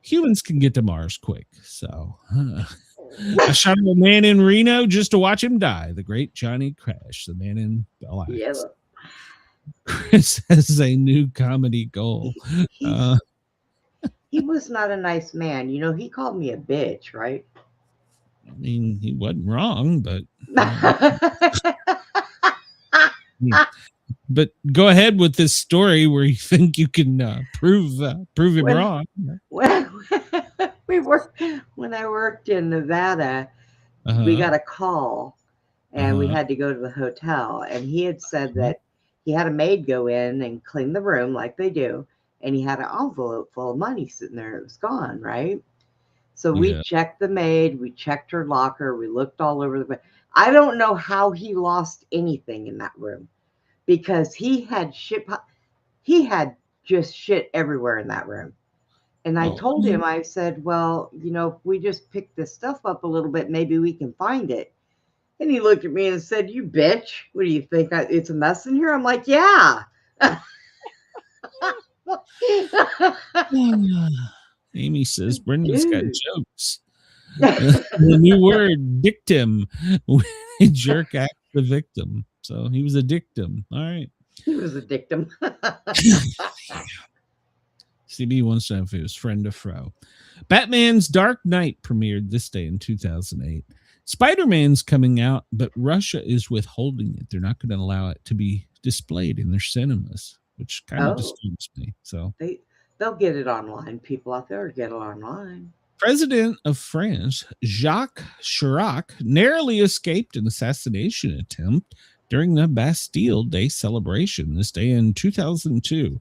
humans can get to Mars quick. So I shot a man in Reno just to watch him die. The great Johnny Crash, the man in Black. Yeah. Chris has a new comedy goal. He was not a nice man. You know, he called me a bitch, right? I mean, he wasn't wrong, but but go ahead with this story where you think you can prove him wrong. When I worked in Nevada, we got a call and we had to go to the hotel, and he had said that he had a maid go in and clean the room like they do, and he had an envelope full of money sitting there. It was gone, right? So we checked the maid, we checked her locker, we looked all over the bed. I don't know how he lost anything in that room, because he had just shit everywhere in that room. And I told him, I said, well, you know, if we just pick this stuff up a little bit, maybe we can find it. And he looked at me and said, you bitch, what do you think? It's a mess in here? I'm like, yeah. Amy says Brenda's got jokes. The new word, dictum. Jerk act the victim. So he was a dictum. All right. He was a dictum. CB wants to know if he was friend or fro. Batman's Dark Knight premiered this day in 2008. Spider-Man's coming out, but Russia is withholding it. They're not going to allow it to be displayed in their cinemas, which kind of disturbs me. So they'll get it online. People out there get it online. President of France, Jacques Chirac, narrowly escaped an assassination attempt during the Bastille Day celebration this day in 2002.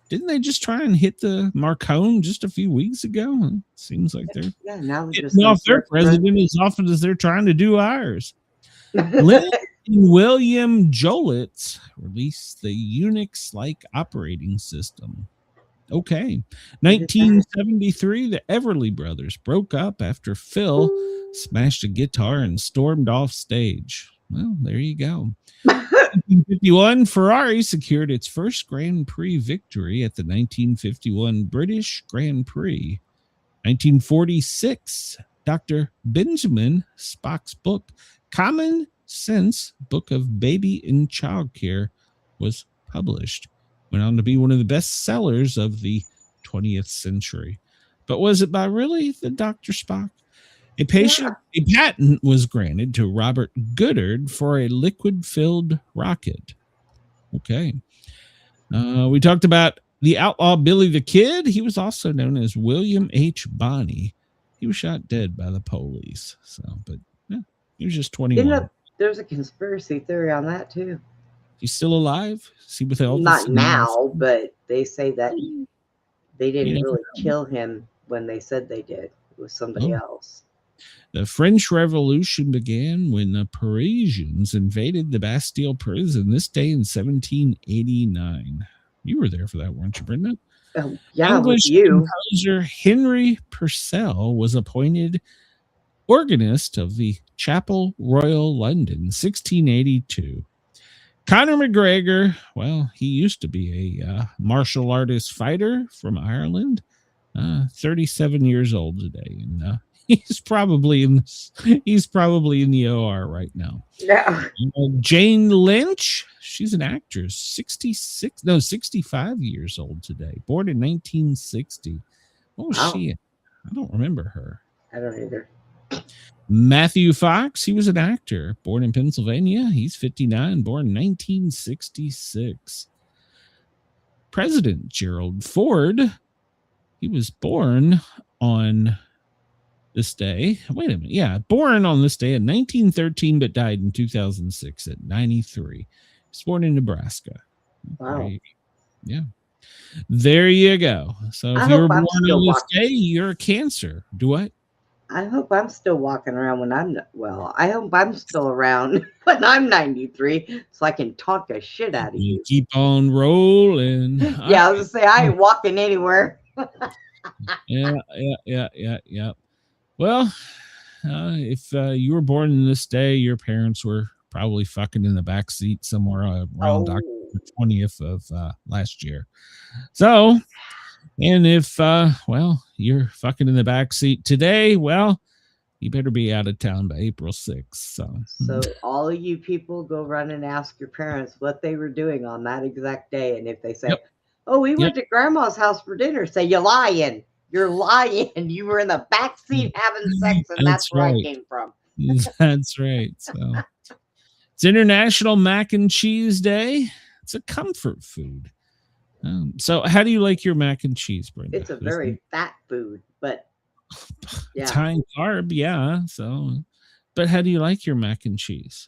Didn't they just try and hit the Marconi just a few weeks ago? It seems like they're now getting off their president as often as they're trying to do ours. Lynn and William Jolitz released the Unix-like operating system. Okay. 1973, the Everly Brothers broke up after Phil smashed a guitar and stormed off stage. Well, there you go. 1951, Ferrari secured its first Grand Prix victory at the 1951 British Grand Prix. 1946, Dr. Benjamin Spock's book, Common Sense Book of Baby and Child Care, was published. Went on to be one of the best sellers of the 20th century. But was it by really the Dr. Spock? A patent was granted to Robert Goddard for a liquid-filled rocket. Okay. We talked about the outlaw Billy the Kid. He was also known as William H. Bonney. He was shot dead by the police. But he was just 21. There's a conspiracy theory on that too. He's still alive? Is he with Elvis? Not now, but they say that they didn't really kill him when they said they did. It was somebody else. The French Revolution began when the Parisians invaded the Bastille prison this day in 1789. You were there for that, weren't you, Brenda? Yeah, English with you. composer Henry Purcell was appointed organist of the Chapel Royal London, 1682. Conor McGregor, well, he used to be a martial artist fighter from Ireland, 37 years old today, and he's probably in the OR right now. Yeah. Jane Lynch, she's an actress, 65 years old today, born in 1960. What was she in? I don't remember her. I don't either. Matthew Fox, he was an actor, born in Pennsylvania. He's 59, born in 1966. President Gerald Ford, he was born on this day. Wait a minute. Yeah, born on this day in 1913, but died in 2006 at 93. He was born in Nebraska. Wow. Yeah. There you go. So if you were born on this day, you're a Cancer. Do what? I hope I'm still walking around when I hope I'm still around when I'm 93 so I can talk the shit out of you. Keep on rolling. Yeah, I was going to say, I ain't walking anywhere. Yeah. Well, if you were born in this day, your parents were probably fucking in the back seat somewhere around October 20th of last year. So, and if, you're fucking in the back seat today, well, you better be out of town by April 6th. So all of you people go run and ask your parents what they were doing on that exact day. And if they say, we went to grandma's house for dinner, say, you're lying. You're lying. You were in the back seat having sex, and that's where I came from. That's right. So it's International Mac and Cheese Day. It's a comfort food. So how do you like your mac and cheese, Brenda? It's a very fat food, but it's high in carb, yeah. So, but how do you like your mac and cheese?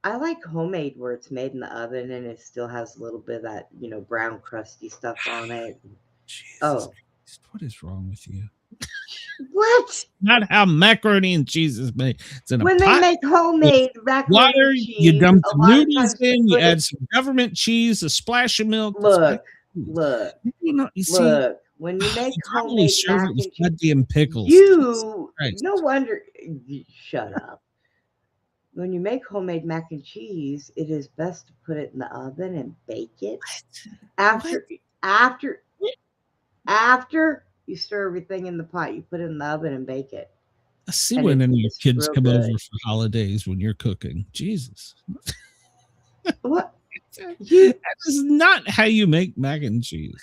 I like homemade where it's made in the oven and it still has a little bit of that, brown crusty stuff on it. Jesus Christ, what is wrong with you? What? Not how macaroni and cheese is made. It's in a pot. They make homemade macaroni water, and cheese, you dump the noodles in, you add some government cheese, a splash of milk. Look. When you make homemade mac and cheese, goddamn pickles. No wonder. Shut up. When you make homemade mac and cheese, it is best to put it in the oven and bake it. After you stir everything in the pot, you put it in the oven and bake it. I see when any of your kids come over for holidays when you're cooking. Jesus. What? That is not how you make mac and cheese.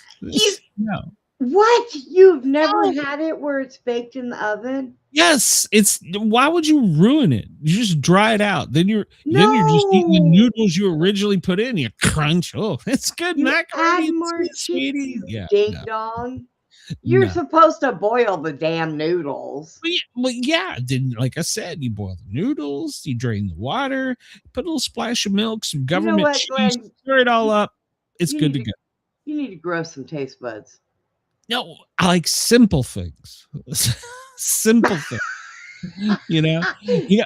No. What? You've never had it where it's baked in the oven? Yes. Why would you ruin it? You just dry it out. Then you're just eating the noodles you originally put in. You crunch. Oh, it's good macaroni. Add more cheese. Yeah, ding dong. You're supposed to boil the damn noodles. Well, yeah. Then, like I said, you boil the noodles, you drain the water, put a little splash of milk, some government cheese, stir it all up. It's good to go. You need to grow some taste buds. No, I like simple things. Simple things. You know,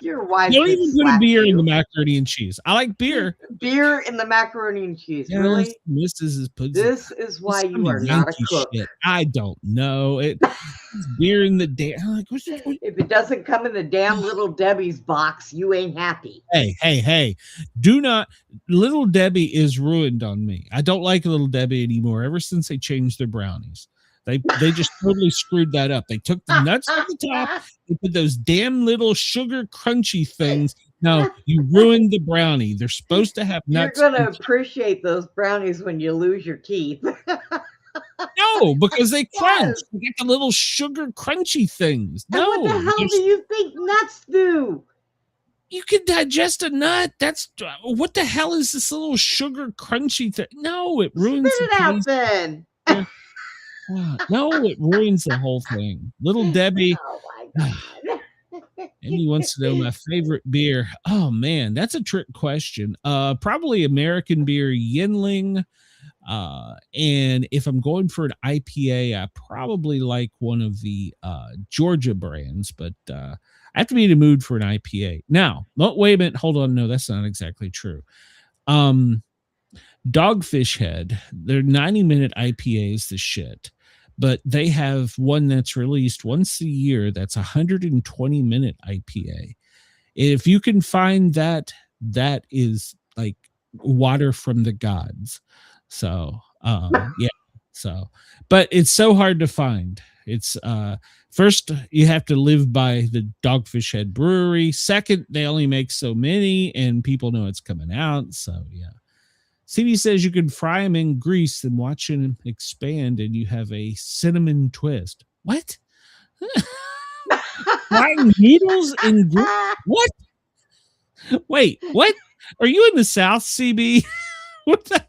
Your wife don't would even put a slap beer in you. the macaroni and cheese. I like beer. Beer in the macaroni and cheese. Yes, Really? Mrs. puts This is why some you are not a Yankee cook. shit. I don't know. It's beer in the damn. I'm like, If it doesn't come in the damn Little Debbie's box, you ain't happy. Hey, do not. Little Debbie is ruined on me. I don't like Little Debbie anymore ever since they changed their brownies. They just totally screwed that up. They took the nuts off the top. They put those damn little sugar crunchy things. No, you ruined the brownie. They're supposed to have nuts. You're going to appreciate those brownies when you lose your teeth. No, because they crunch. Yes. You get the little sugar crunchy things. And No, what the hell do you think nuts do? you can digest a nut. That's what the hell is this little sugar crunchy thing? No, it ruins Spit it out then. No, it ruins the whole thing. Little Debbie. Oh my God. Amy wants to know my favorite beer. Oh man, that's a trick question. Probably American beer, Yinling. And if I'm going for an IPA, I probably like one of the Georgia brands, but I have to be in the mood for an IPA. Now, wait a minute, hold on. No, that's not exactly true. Dogfish Head, they're 90-minute IPAs, the shit. But they have one that's released once a year that's 120-minute IPA. If you can find that, that is like water from the gods. So, yeah. So, but it's so hard to find. It's first you have to live by the Dogfish Head Brewery. Second, they only make so many, and people know it's coming out. So, yeah. CD says you can fry them in grease and watch them expand, and you have a cinnamon twist. What? Frying noodles in grease? What? Wait, what? Are you in the South, CB? What the?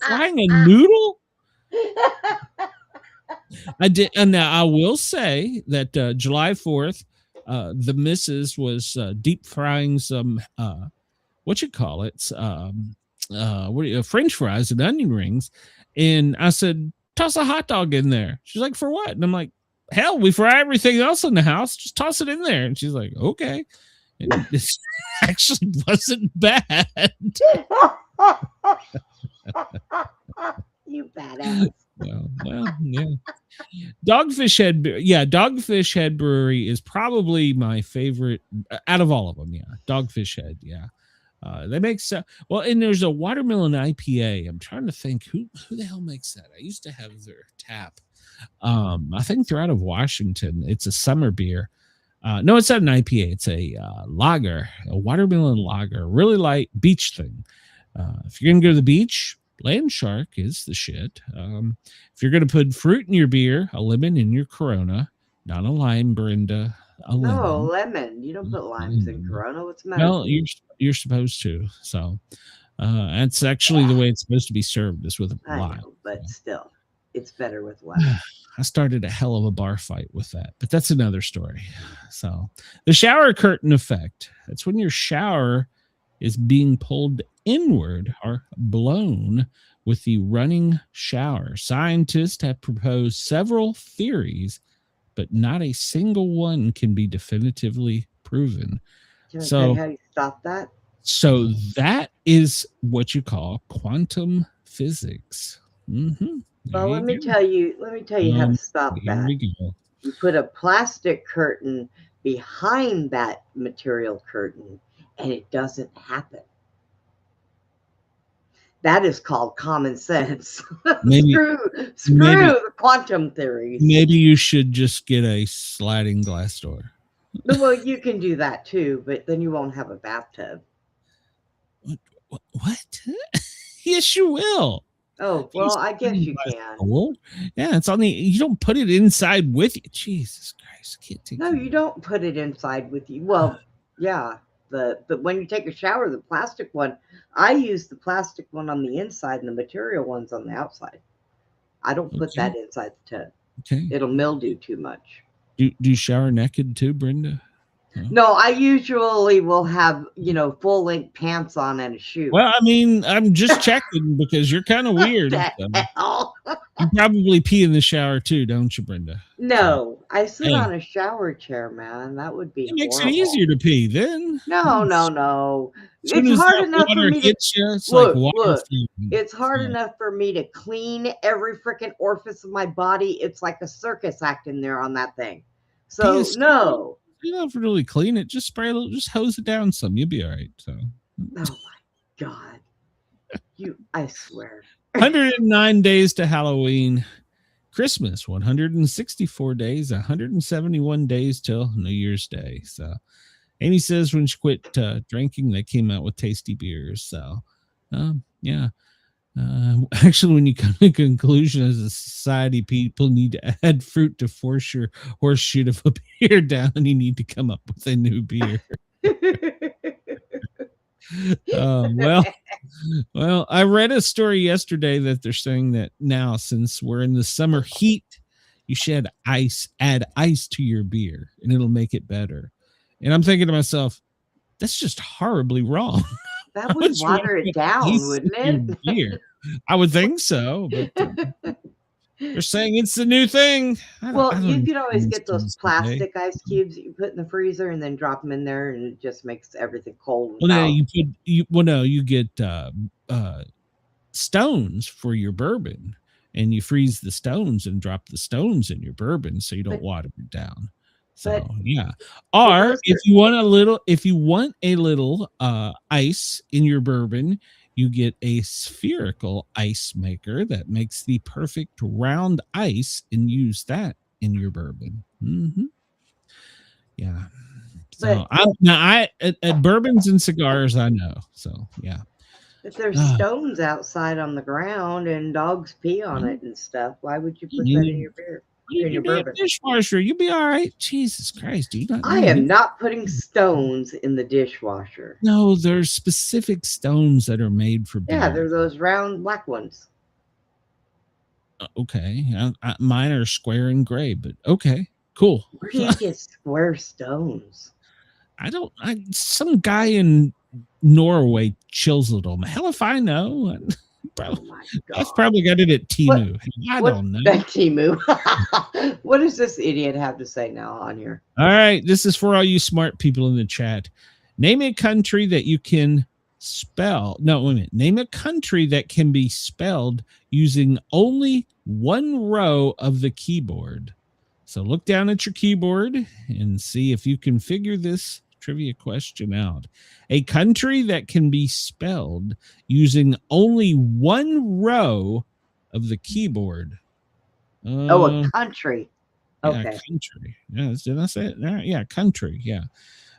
Frying a noodle? I did, and now I will say that July 4th, the missus was deep frying some French fries and onion rings, and I said, toss a hot dog in there. She's like, for what? And I'm like, hell, we fry everything else in the house, just toss it in there. And she's like, okay. And it actually wasn't bad. You badass. Well, yeah. Dogfish Head Brewery is probably my favorite out of all of them. Yeah, Dogfish Head. Yeah, they make well, and there's a watermelon IPA. I'm trying to think who the hell makes that. I used to have their tap. I think they're out of Washington. It's a summer beer. No, it's not an IPA. It's a lager, a watermelon lager, really light beach thing. If you're gonna go to the beach, Land Shark is the shit. If you're going to put fruit in your beer, a lemon in your Corona, not a lime, Brenda. A lemon. No, lemon. You don't put limes in Corona. What's the matter? Well, you're supposed to. So that's actually the way it's supposed to be served, is with a lime. Know, but still, it's better with lemon. I started a hell of a bar fight with that, but that's another story. So the shower curtain effect. That's when your shower is being pulled inward or blown with the running shower. Scientists have proposed several theories, but not a single one can be definitively proven. Can I tell you how you stop that? So that is what you call quantum physics. Mm-hmm. Well, let me tell you how to stop that. You put a plastic curtain behind that material curtain, and it doesn't happen. That is called common sense. Screw the quantum theories. Maybe you should just get a sliding glass door. Well, you can do that too, but then you won't have a bathtub. What? Yes, you will. Oh, well, I guess you can. Yeah, it's on the. You don't put it inside with you. Jesus Christ, I can't take. No, you don't put it inside with you. Well, yeah. But when you take a shower, the plastic one, I use the plastic one on the inside and the material one's on the outside. I don't put that inside the tub. Okay. It'll mildew too much. Do you shower naked too, Brenda? No, I usually will have, full length pants on and a shoe. Well, I mean, I'm just checking because you're kind of weird. Hell? You probably pee in the shower too, don't you, Brenda? No, I sit Hey. on a shower chair, man. That would be It makes horrible. it easier to pee then. No. As soon It's as hard that enough for water me to hits you, it's look. like water Look, flooding. it's hard So, enough for me to clean every freaking orifice of my body. It's like a circus act in there on that thing. So yes, no. you don't have to really clean it. Just spray a little, just hose it down some. You'll be all right. So, Oh my God. I swear. 109 days to Halloween. Christmas, 164 days, 171 days till New Year's Day. So Amy says when she quit drinking, they came out with tasty beers. So, yeah. Actually, when you come to conclusion as a society, people need to add fruit to force your horseshoe of a beer down. You need to come up with a new beer. Well, I read a story yesterday that they're saying that now, since we're in the summer heat, you should add ice to your beer and it'll make it better. And I'm thinking to myself, that's just horribly wrong. That would water it down, wouldn't it? Beer? I would think so, but they're saying it's the new thing. Well, you could always get those plastic ice cubes that you put in the freezer and then drop them in there, and it just makes everything cold. Well, yeah, you get stones for your bourbon, and you freeze the stones and drop the stones in your bourbon so you don't water it down. So yeah. Or if you want a little ice in your bourbon, you get a spherical ice maker that makes the perfect round ice and use that in your bourbon. Mm-hmm. Yeah. So at bourbons and cigars, I know. So yeah. If there's stones outside on the ground and dogs pee on it and stuff, why would you put that in your beer? In your bourbon dishwasher, you'll be all right. Jesus Christ, I am not putting stones in the dishwasher. No, there's specific stones that are made for beer. Yeah, they're those round black ones. Okay, mine are square and gray, but okay, cool. Where do you get square stones? Some guy in Norway chiseled them. Hell if I know. I've probably got it at Temu. I don't know. At Temu. What does this idiot have to say now on here? All right. This is for all you smart people in the chat. Name a country that you can spell. No, wait a minute. Name a country that can be spelled using only one row of the keyboard. So look down at your keyboard and see if you can figure this trivia question out. A country that can be spelled using only one row of the keyboard. A country. Okay. Yeah, country. Yeah, did I say it? Yeah, country. Yeah.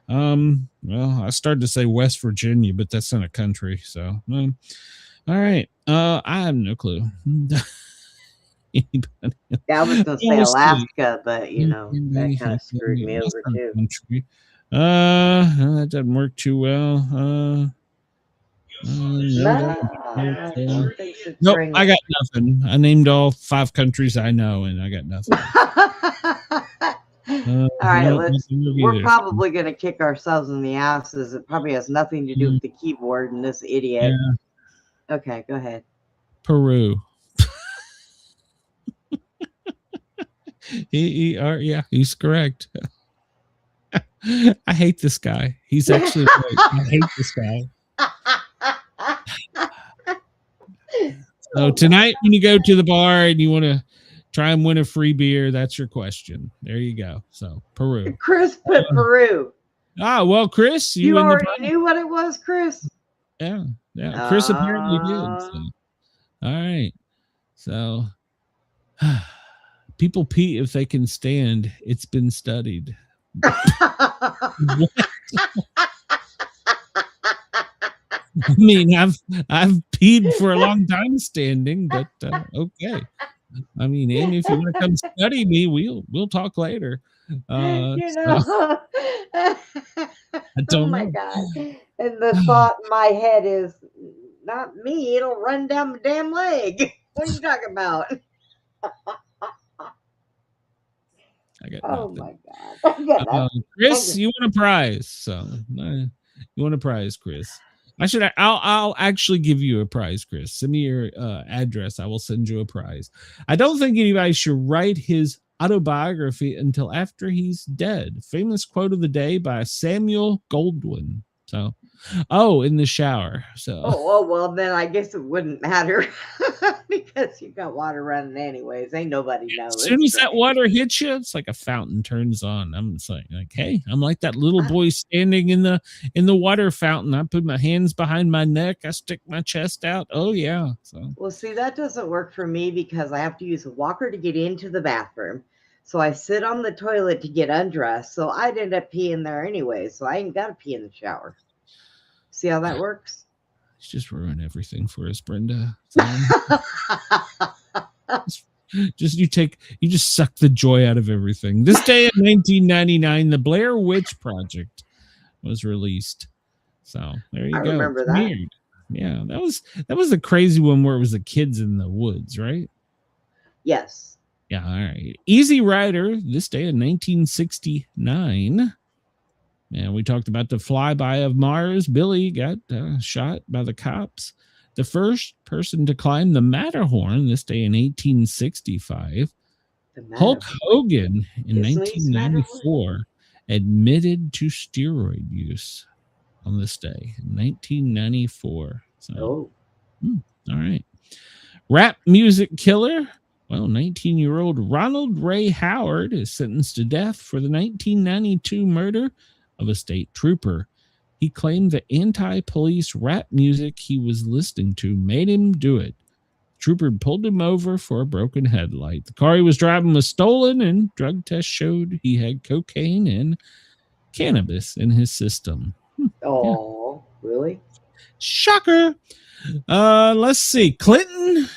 Well, I started to say West Virginia, but that's not a country. So, all right. I have no clue. Anybody? Yeah, I was going to say Alaska, but that kind of screwed me over too. Country. That doesn't work too well. Nope, I got nothing. I named all 5 countries I know, and I got nothing. All right, we're probably going to kick ourselves in the asses. It probably has nothing to do with the keyboard and this idiot. Yeah. Okay, go ahead. Peru. Yeah, he's correct. I hate this guy. He's actually right. I hate this guy. So tonight when you go to the bar and you want to try and win a free beer, that's your question. There you go. So Peru. Chris put Peru. Well, Chris, you already knew what it was, Chris. Yeah. Chris apparently did. So. All right. So people pee if they can stand. It's been studied. I mean, I've peed for a long time standing, but okay. I mean, Amy, if you want to come study me, we'll talk later. Oh my God! And the thought in my head is, not me. It'll run down my damn leg. What are you talking about? I got nothing. My God. Chris, you want a prize. So you want a prize, Chris. I'll actually give you a prize, Chris. Send me your address. I will send you a prize. I don't think anybody should write his autobiography until after he's dead. Famous quote of the day by Samuel Goldwyn. So, in the shower. So, well, then I guess it wouldn't matter because you got water running anyways. Ain't nobody knows. As soon as that water hits you, it's like a fountain turns on. I'm saying, like, hey, I'm like that little boy standing in the water fountain. I put my hands behind my neck. I stick my chest out. Oh yeah. So, well, see, that doesn't work for me because I have to use a walker to get into the bathroom. So I sit on the toilet to get undressed. So I'd end up peeing there anyway. So I ain't got to pee in the shower. See how that works? It's just ruin everything for us, Brenda. You just suck the joy out of everything. This day in 1999, the Blair Witch Project was released. So there you go. I remember that. Weird. Yeah, that was the crazy one where it was the kids in the woods, right? Yes. Yeah, all right. Easy Rider, this day in 1969. And we talked about the flyby of Mars. Billy got shot by the cops. The first person to climb the Matterhorn, this day in 1865. Hulk Hogan in 1994 admitted to steroid use on this day in 1994. So, all right. Rap music killer. Well, 19-year-old Ronald Ray Howard is sentenced to death for the 1992 murder of a state trooper. He claimed the anti-police rap music he was listening to made him do it. The trooper pulled him over for a broken headlight. The car he was driving was stolen, and drug tests showed he had cocaine and cannabis in his system. Oh, yeah. Really? Shocker. Let's see. Clinton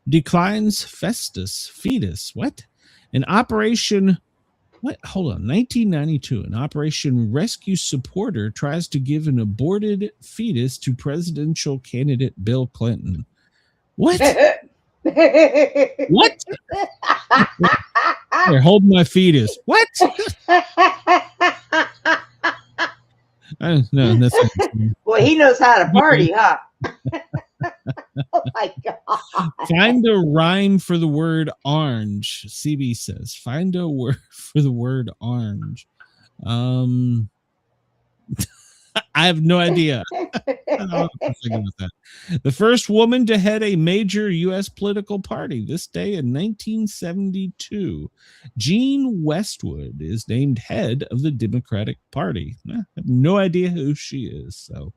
declines fetus. What? An operation. What? Hold on. 1992. An Operation Rescue supporter tries to give an aborted fetus to presidential candidate Bill Clinton. What? What? Here, hold my fetus. What? No, that's well, he knows how to party, huh? Oh my God. Find a rhyme for the word orange. CB says, find a word for the word orange. I have no idea. I don't know what to think about that. The first woman to head a major U.S. political party this day in 1972. Jean Westwood is named head of the Democratic Party. I have no idea who she is. So,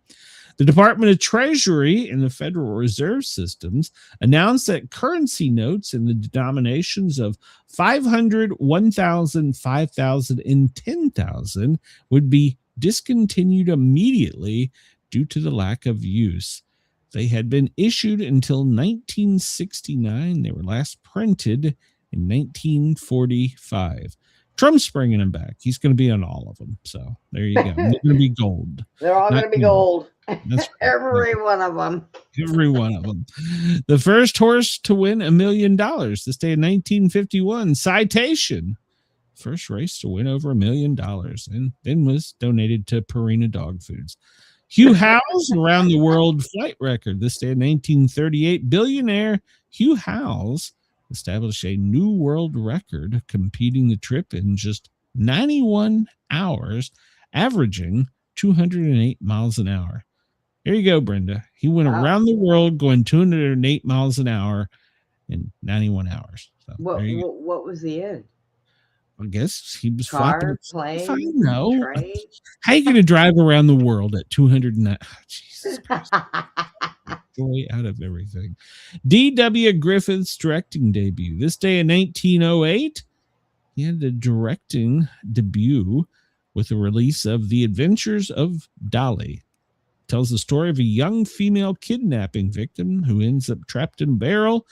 the Department of Treasury and the Federal Reserve Systems announced that currency notes in the denominations of 500, 1,000, 5,000, and 10,000 would be discontinued immediately due to the lack of use. They had been issued until 1969. They were last printed in 1945. Trump's bringing them back. He's going to be on all of them. So there you go. They're going to be gold. They're all going to be gold. That's Every one of them. Every one of them. The first horse to win $1 million this day in 1951. Citation. First race to win over $1 million, and then was donated to Purina Dog Foods. Hugh Howes, around the world flight record this day in 1938. Billionaire Hugh Howes established a new world record, completing the trip in just 91 hours, averaging 208 miles an hour. Here you go, Brenda. He went around the world going 208 miles an hour in 91 hours. So what was he in? I guess he was car, plane, no. train. How are you going to drive around the world at 209? Oh, Jesus Christ. Joy out of everything. D.W. Griffith's directing debut. This day in 1908, he had a directing debut with the release of The Adventures of Dolly. It tells the story of a young female kidnapping victim who ends up trapped in a barrel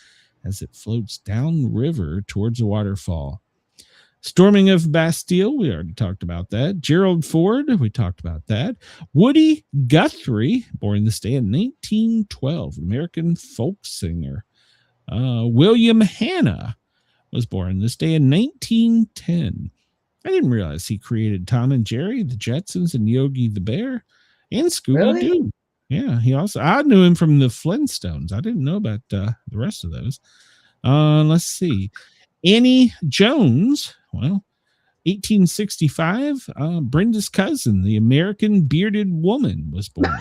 as it floats downriver towards a waterfall. Storming of Bastille, we already talked about that. Gerald Ford, we talked about that. Woody Guthrie, born this day in 1912, American folk singer. William Hanna was born this day in 1910. I didn't realize he created Tom and Jerry, the Jetsons, and Yogi the Bear, and Scooby-Doo. Really? Yeah, I knew him from the Flintstones. I didn't know about the rest of those. Let's see. Annie Jones, well, 1865, Brenda's cousin, the American bearded woman, was born.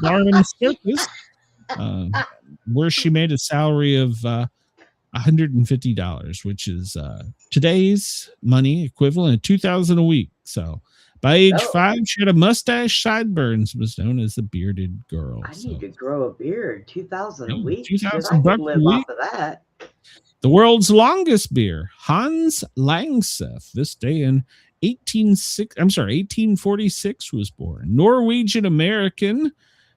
Barnum Circus, where she made a salary of $150, which is today's money equivalent of $2,000 a week. So by age 5, she had a mustache, sideburns, was known as the bearded girl. I need to grow a beard. $2,000 a week. $2,000 I could live off of that. The world's longest beer, Hans Langseth, this day in 1846 was born. Norwegian American.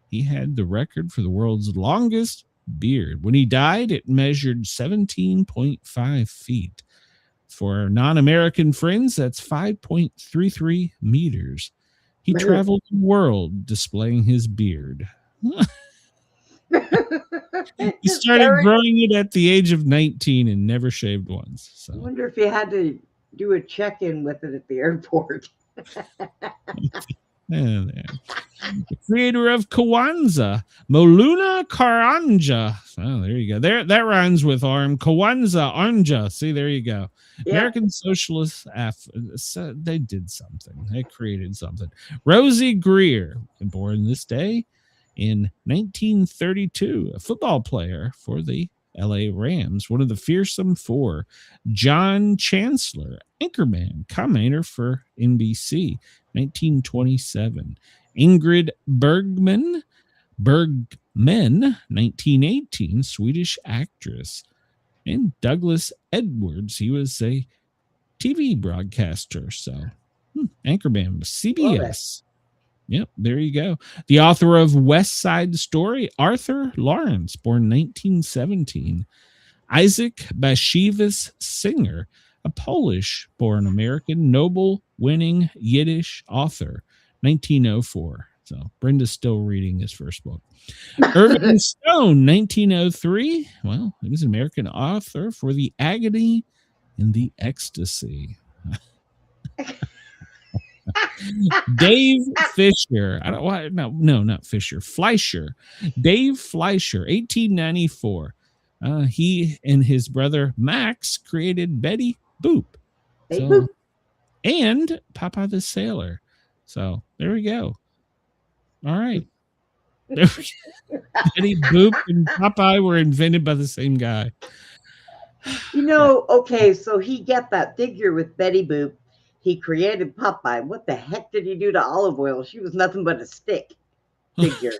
He had the record for the world's longest beard. When he died, it measured 17.5 feet. For our non-American friends, that's 5.33 meters. He traveled the world displaying his beard. He started growing it at the age of 19 and never shaved once. So. I wonder if he had to do a check-in with it at the airport. The creator of Kwanzaa, Moluna Karanja. Oh, there you go. That rhymes with arm. Kwanzaa Anja. See, there you go. Yeah. American Socialists, they did something. They created something. Rosie Greer, born this day in 1932, a football player for the LA Rams, one of the fearsome four. John Chancellor, anchorman, commentator for NBC, 1927. Ingrid Bergman, 1918, Swedish actress. And Douglas Edwards, he was a TV broadcaster. So, anchorman, CBS. Yep, there you go. The author of West Side Story, Arthur Lawrence, born 1917. Isaac Bashevis Singer, a Polish-born American Nobel-winning Yiddish author, 1904. So Brenda's still reading his first book. Irving Stone, 1903. Well, he was an American author for The Agony and the Ecstasy. Dave Fisher. Not Fisher. Fleischer. Dave Fleischer, 1894. He and his brother Max created Betty Boop. Boop. And Papa the Sailor. So there we go. All right. Betty Boop and Popeye were invented by the same guy. Okay, so he got that figure with Betty Boop. He created Popeye. What the heck did he do to Olive Oil? She was nothing but a stick figure.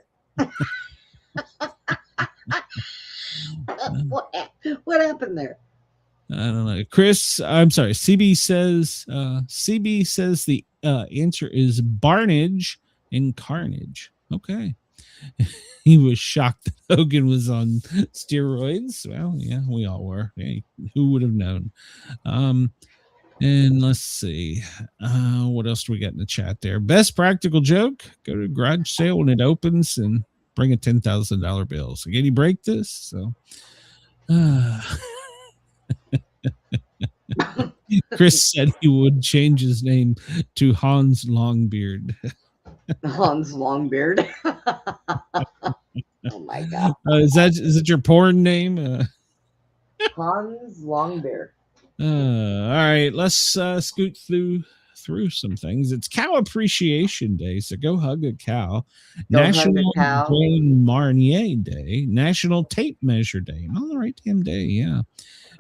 What happened there? I don't know. CB says the answer is Barnage and Carnage. Okay. He was shocked that Hogan was on steroids. Well, yeah, we all were. Hey, who would have known? And let's see. What else do we got in the chat there? Best practical joke. Go to a garage sale when it opens and bring a $10,000 bill. So can you break this? So Chris said he would change his name to Hans Longbeard. Hans Longbeard. Oh my God. Is it your porn name? Hans Longbeard. All right, let's scoot through some things. It's Cow Appreciation Day, so go hug a cow. National Grand Marnier Day, National Tape Measure Day. I'm on the right damn day, yeah.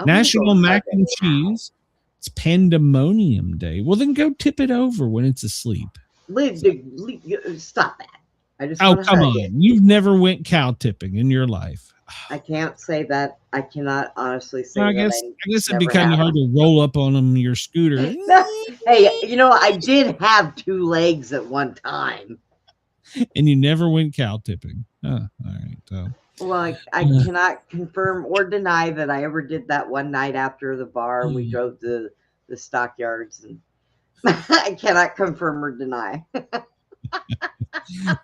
National Mac and Cheese. It's Pandemonium Day. Well, then go tip it over when it's asleep. Stop that. I just come on. You've never went cow tipping in your life. I can't say that. I cannot honestly say I guess it'd be kind of hard to roll up on them your scooter. Hey, I did have two legs at one time. And you never went cow tipping. All right. Well, I cannot confirm or deny that I ever did that one night after the bar. We drove to the stockyards, and I cannot confirm or deny.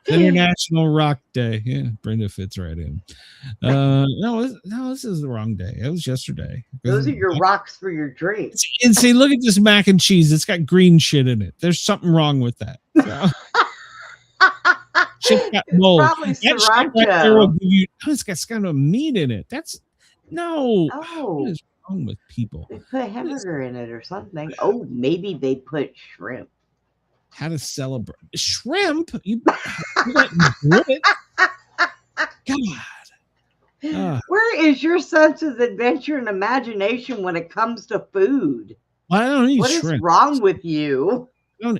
International Rock Day. Yeah, Brenda fits right in. No, this is the wrong day. It was yesterday. Those are your rocks for your drinks. And see, look at this mac and cheese. It's got green shit in it. There's something wrong with that. So. Shit got mold. Probably sriracha. It's got kind of meat in it. That's no. Oh. What is wrong with people? They put hamburger in it or something. Oh, maybe they put shrimp. How to celebrate shrimp? You let me do it. God. Where is your sense of adventure and imagination when it comes to food? Well, I don't eat What shrimp. is wrong with you?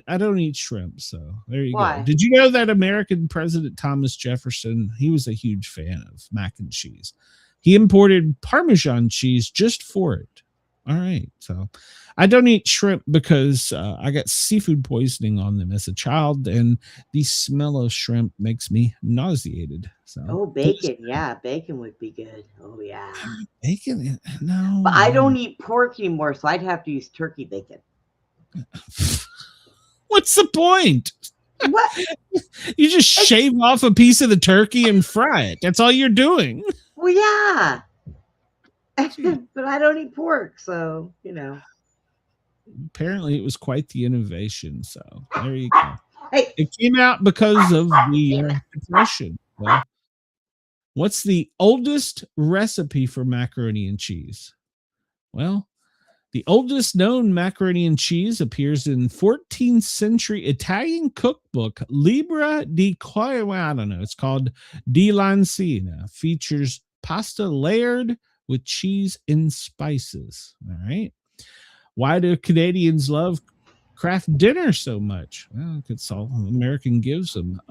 I don't eat shrimp, so there you Why? go. Did you know that American President Thomas Jefferson, he was a huge fan of mac and cheese. He imported Parmesan cheese just for it. All right, so I don't eat shrimp because I got seafood poisoning on them as a child, and the smell of shrimp makes me nauseated. So, Oh, bacon. Yeah, bacon would be good. Oh, yeah. Bacon? No. But I don't eat pork anymore, so I'd have to use turkey bacon. What's the point? What? You just shave off a piece of the turkey and fry it. That's all you're doing. Well, yeah. But I don't eat pork, so, Apparently, it was quite the innovation. So there you go. Hey. It came out because of the Depression. Well, what's the oldest recipe for macaroni and cheese? Well, the oldest known macaroni and cheese appears in 14th century Italian cookbook Libra di Quadrano. I don't know. It's called Di Lancina. Features pasta layered with cheese and spices. All right. Why do Canadians love craft dinner so much? Well, it's all American gives them.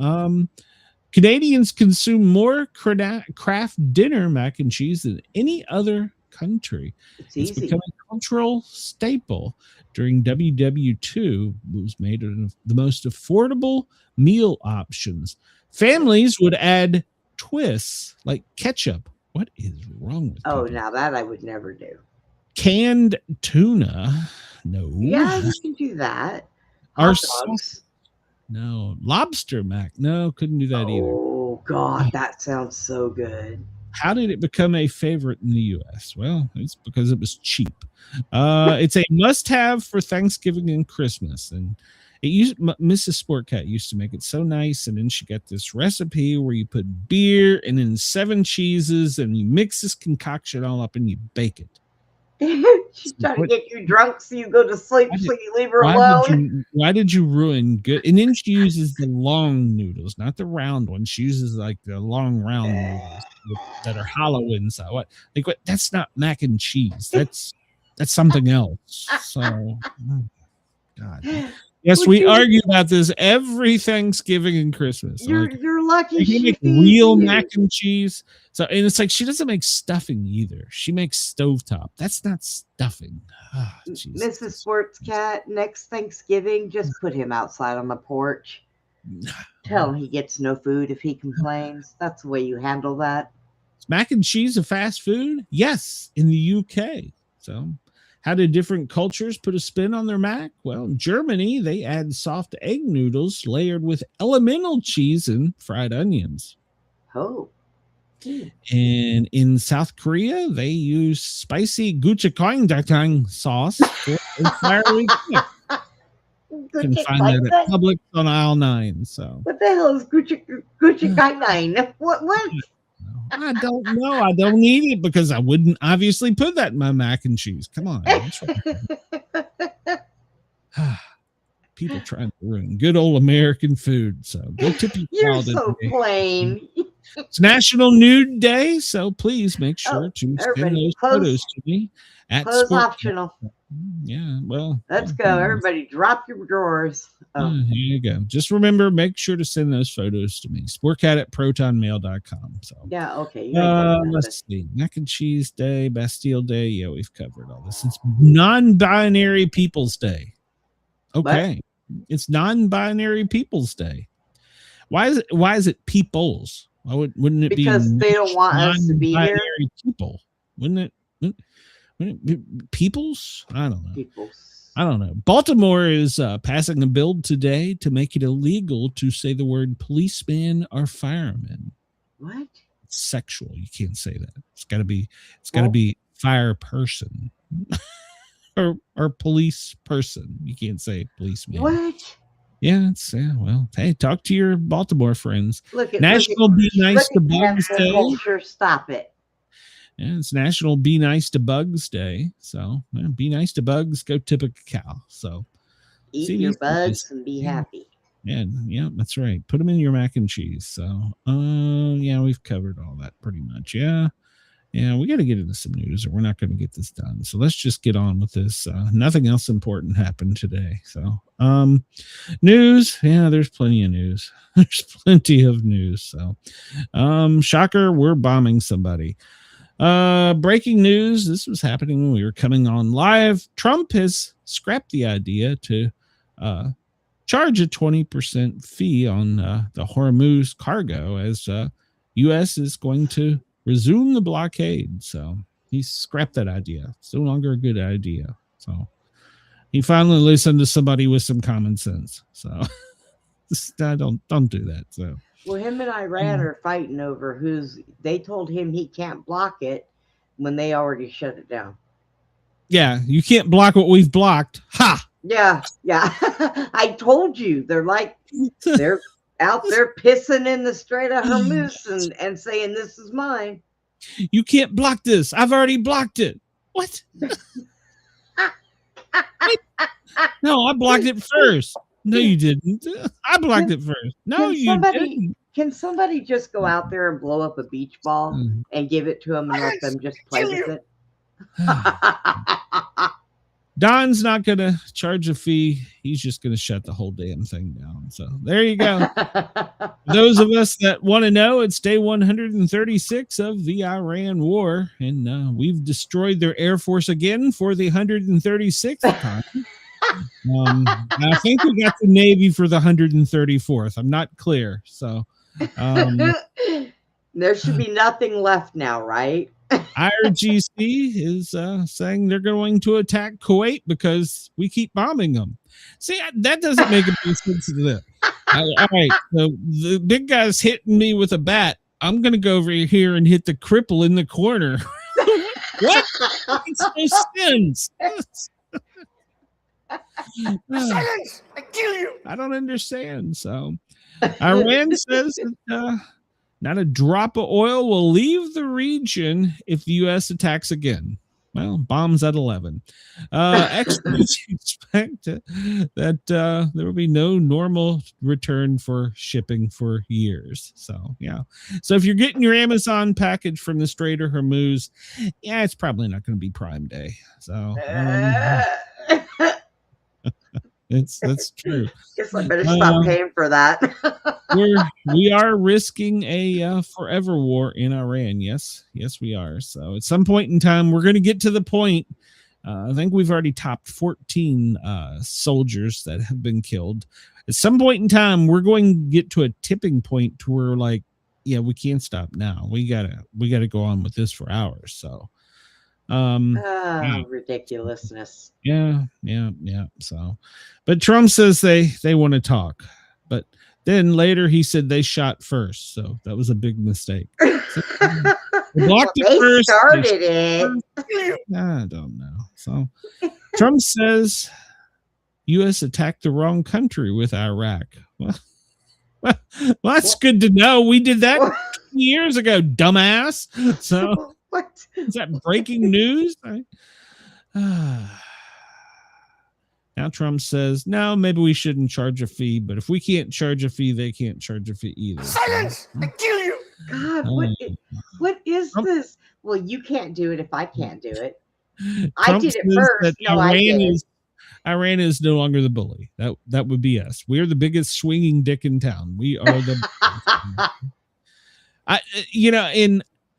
Canadians consume more craft dinner mac and cheese than any other country. It's become a cultural staple during WW2. It was made of the most affordable meal options. Families would add twists like ketchup. What is wrong with Oh, people? now that I would never do. Canned tuna. No. Yeah, you can do that. Our Hot dogs. No. Lobster mac. No, couldn't do that either. Oh, God, that sounds so good. How did it become a favorite in the U.S.? Well, it's because it was cheap. It's a must-have for Thanksgiving and Christmas. And Mrs. Sportcat used to make it so nice, and then she got this recipe where you put beer and then 7 cheeses, and you mix this concoction all up and you bake it. She's trying to get you drunk so you go to sleep so you leave her alone. Why did you ruin good? And then she uses the long noodles, not the round ones. She uses like the long round noodles that are hollow inside. What? That's not mac and cheese. That's something else. So, oh, God. Yes, we argue about this every Thanksgiving and Christmas. You're lucky. You make real mac and cheese. So, and it's like she doesn't make stuffing either. She makes stovetop. That's not stuffing. Oh, Mrs. Sportscat, next Thanksgiving, just put him outside on the porch. Tell him he gets no food if he complains. That's the way you handle that. Is mac and cheese a fast food? Yes, in the UK. So, how did different cultures put a spin on their mac? Well, in Germany, they add soft egg noodles layered with elemental cheese and fried onions. Oh. And in South Korea, they use spicy gochujang sauce for a fiery cook. You can find that at Publix on aisle 9. So, what the hell is gochujang? What? I don't know. I don't eat it because I wouldn't obviously put that in my mac and cheese. Come on. People trying to ruin good old American food. So go tip your You're child so today. plain. It's National Nude Day, so please make sure to send those photos to me at Clothes Sport. optional. Yeah, well, Let's go. Everybody drop your drawers. Here you go. Just remember, make sure to send those photos to me. Sportcat at protonmail.com. So yeah, okay. Let's see. Mac and Cheese Day, Bastille Day. Yeah, we've covered all this. It's non-binary People's Day. Okay. What? It's non-binary People's Day. Why is it peoples? Why wouldn't it be? Because they don't want us to be here. People, wouldn't it? Peoples? I don't know. Peoples. I don't know. Baltimore is passing a bill today to make it illegal to say the word policeman or fireman. What? It's sexual. You can't say that. It's got to be fire person or police person. You can't say policeman. What? Yeah, well, hey, talk to your Baltimore friends. National Be Nice to Bugs Day. Stop it. And it's National Be Nice to Bugs Day. So be nice to bugs, go tip a cow. So Eat see your these bugs guys. and be happy. Yeah, that's right. Put them in your mac and cheese. So, yeah, we've covered all that pretty much. Yeah, we got to get into some news or we're not going to get this done. So let's just get on with this. Nothing else important happened today. So, news. Yeah, there's plenty of news. There's plenty of news. So, shocker, we're bombing somebody. Breaking news. This was happening when we were coming on live. Trump has scrapped the idea to, charge a 20% fee on the Hormuz cargo as U.S. is going to resume the blockade. So he scrapped that idea. It's no longer a good idea. So he finally listened to somebody with some common sense. So don't do that. So Well, him and Iran are fighting over they told him he can't block it when they already shut it down. Yeah, you can't block what we've blocked. Ha! Yeah. I told you. They're out there pissing in the Strait of Hormuz and saying this is mine. You can't block this. I've already blocked it. What? No, I blocked it first. No, you didn't. I blocked it first. No, you didn't. Can somebody just go out there and blow up a beach ball and give it to them and let them just play with it? Don's not going to charge a fee. He's just going to shut the whole damn thing down. So there you go. Those of us that want to know, it's day 136 of the Iran war. And we've destroyed their Air Force again for the 136th time. I think we got the Navy for the 134th. I'm not clear. So there should be nothing left now, right? IRGC is saying they're going to attack Kuwait because we keep bombing them. See, that doesn't make any sense to them. All right, so the big guy's hitting me with a bat. I'm going to go over here and hit the cripple in the corner. What? Makes no sense. Silence! I kill you! I don't understand. So Iran says that not a drop of oil will leave the region if the U.S. attacks again. Well, bombs at 11. Experts expect that there will be no normal return for shipping for years. So, yeah. So if you're getting your Amazon package from the Strait of Hormuz, yeah, it's probably not going to be Prime Day. So, that's true. Guess I better stop paying for that. we are risking a forever war in Iran. Yes, we are. So at some point in time, we're going to get to the point. I think we've already topped 14 soldiers that have been killed. At some point in time, we're going to get to a tipping point to where, like, yeah, we can't stop now. We gotta go on with this for hours. So. Ridiculousness. Yeah. So, but Trump says they want to talk, but then later he said they shot first, so that was a big mistake. So, blocked it first. Started it. I don't know. So Trump says U.S. attacked the wrong country with Iraq. Well, that's good to know. We did that 20 years ago, dumbass. So. What? Is that breaking news? Now Trump says, no, maybe we shouldn't charge a fee, but if we can't charge a fee, they can't charge a fee either. Silence! I kill you! God, what is this? Well, you can't do it if I can't do it. Trump I did it first. No, I did. Iran is no longer the bully. That would be us. We are the biggest swinging dick in town. We are the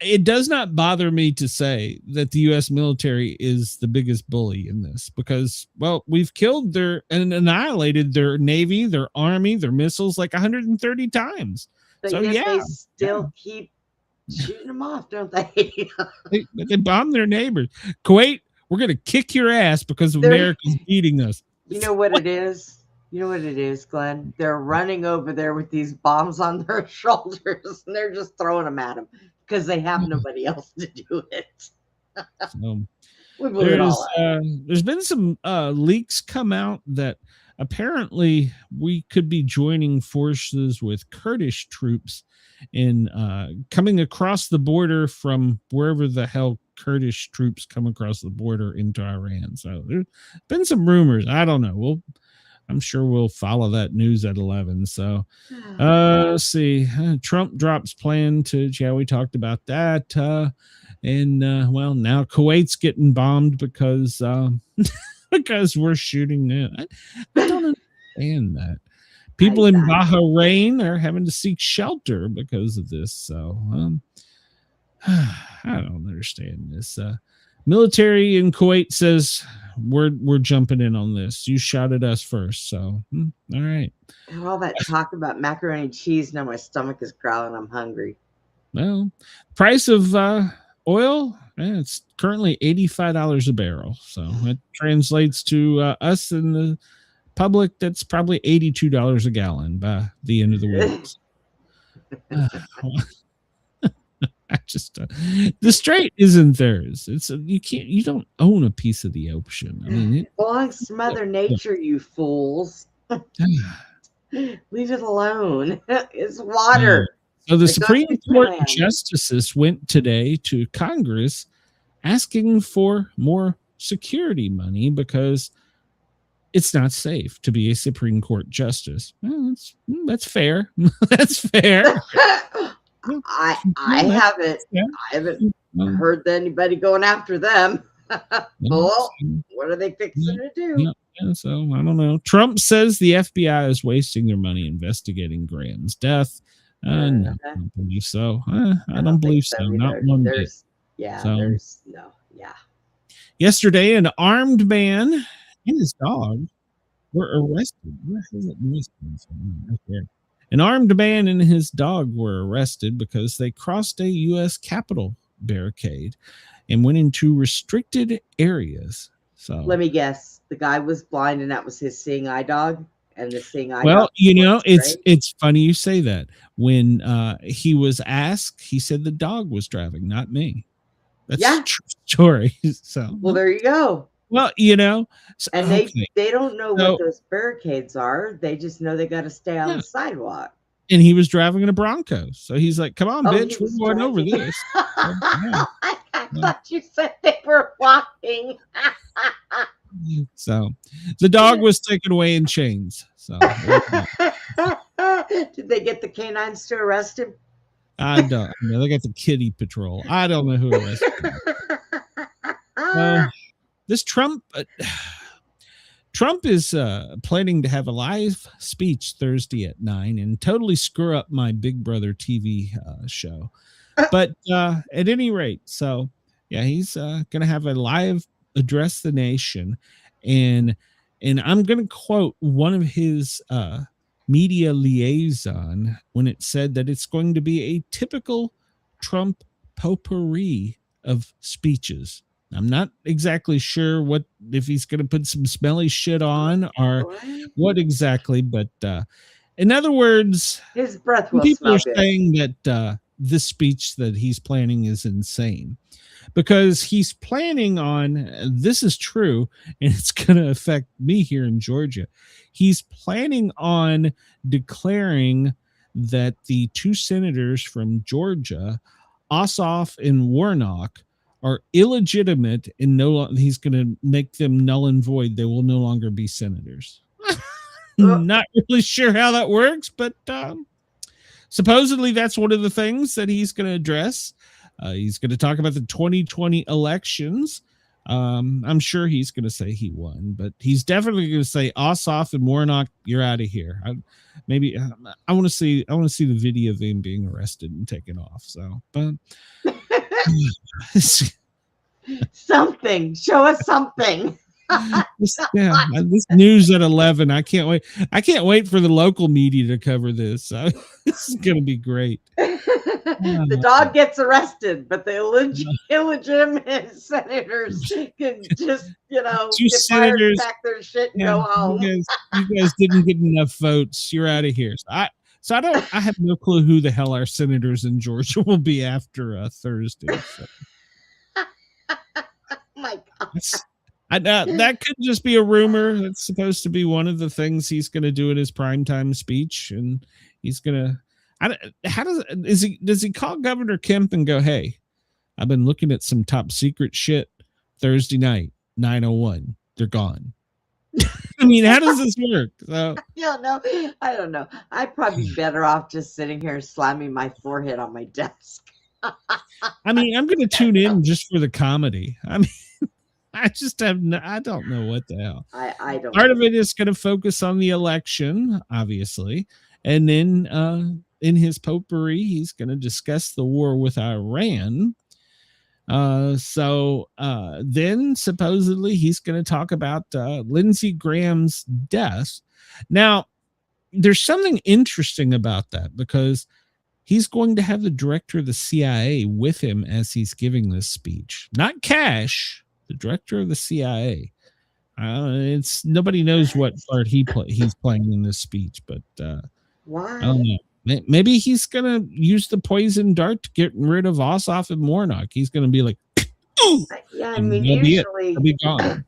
it does not bother me to say that the U.S. military is the biggest bully in this because, well, we've killed and annihilated their Navy, their Army, their missiles like 130 times. But so, yet they still keep shooting them off, don't they? they bomb their neighbors. Kuwait, we're going to kick your ass because America's beating us. You know what it is? You know what it is, Glenn? They're running over there with these bombs on their shoulders, and they're just throwing them at them. Because they have nobody else to do it. There's been some leaks come out that apparently we could be joining forces with Kurdish troops in coming across the border from wherever the hell Kurdish troops come across the border into Iran. So there's been some rumors. I don't know. I'm sure we'll follow that news at 11. So let's see. Trump drops plan to, we talked about that. And well, now Kuwait's getting bombed because because we're shooting it. I don't understand that. People in Bahrain are having to seek shelter because of this. So I don't understand this. Military in Kuwait says we're jumping in on this. You shot at us first. So all right. And all that talk about macaroni and cheese, now my stomach is growling. I'm hungry. Well, price of oil, it's currently $85 a barrel. So it translates to us in the public, that's probably $82 a gallon by the end of the week. I just the strait isn't theirs. It's you don't own a piece of the ocean. I mean, it belongs to Mother Nature, you fools. Leave it alone. It's water. So the Supreme Court justices went today to Congress asking for more security money because it's not safe to be a Supreme Court justice. Well, that's fair. That's fair. I haven't heard anybody going after them. Well, what are they fixing to do? Yeah, so I don't know. Trump says the FBI is wasting their money investigating Graham's death. No, I don't believe so. I don't believe so. Not one bit. There's no. Yesterday, an armed man and his dog were arrested. Where is it? Right there. An armed man and his dog were arrested because they crossed a U.S. Capitol barricade and went into restricted areas. So let me guess. The guy was blind and that was his seeing eye dog. And the seeing eye well, dog it's funny you say that. When he was asked, he said the dog was driving, not me. That's a true story. So well, there you go. Well, and they don't know what those barricades are. They just know they got to stay on the sidewalk. And he was driving in a Bronco. So he's like, come on, bitch, we're going over this. I thought you said they were walking. So the dog was taken away in chains. So did they get the canines to arrest him? I don't know. They got the kitty patrol. I don't know who arrested him. This Trump is planning to have a live speech Thursday at 9 and totally screw up my Big Brother TV show. But at any rate, so yeah, he's going to have a live address the nation, and I'm going to quote one of his media liaison when it said that it's going to be a typical Trump potpourri of speeches. I'm not exactly sure if he's going to put some smelly shit on or what exactly, but in other words, his breath will people are good. saying that this speech that he's planning is insane because he's planning on, this is true, and it's going to affect me here in Georgia. He's planning on declaring that the two senators from Georgia, Ossoff and Warnock, are illegitimate and he's going to make them null and void. They will no longer be senators. Not really sure how that works, but supposedly that's one of the things that he's going to address. He's going to talk about the 2020 elections. I'm sure he's going to say he won, but he's definitely going to say Ossoff and Warnock, you're out of here. I want to see the video of them being arrested and taken off. So, but something, show us something. This news at 11. I can't wait for the local media to cover this. This is going to be great. The dog gets arrested, but the illegitimate senators can just, get senators back their shit and go home. You guys didn't get enough votes. You're out of here. So I have no clue who the hell our senators in Georgia will be after Thursday. So. My God. That could just be a rumor. It's supposed to be one of the things he's going to do in his primetime speech, and he's going to. Does he call Governor Kemp and go, "Hey, I've been looking at some top secret shit Thursday night, 9:01. They're gone." I mean, how does this work? So, I don't know. I'd probably be better off just sitting here slamming my forehead on my desk. I mean, I'm going to tune in just for the comedy. I mean, I just I don't know what the hell. I don't. Part of it is going to focus on the election, obviously. And then in his potpourri, he's going to discuss the war with Iran. So then supposedly he's going to talk about Lindsey Graham's death. Now, there's something interesting about that because he's going to have the director of the CIA with him as he's giving this speech. Not Cash, the director of the CIA. It's nobody knows what part he's playing in this speech, but why? I don't know. Maybe he's gonna use the poison dart to get rid of Ossoff and Warnock. He's gonna be like, yeah. I mean, usually, be gone.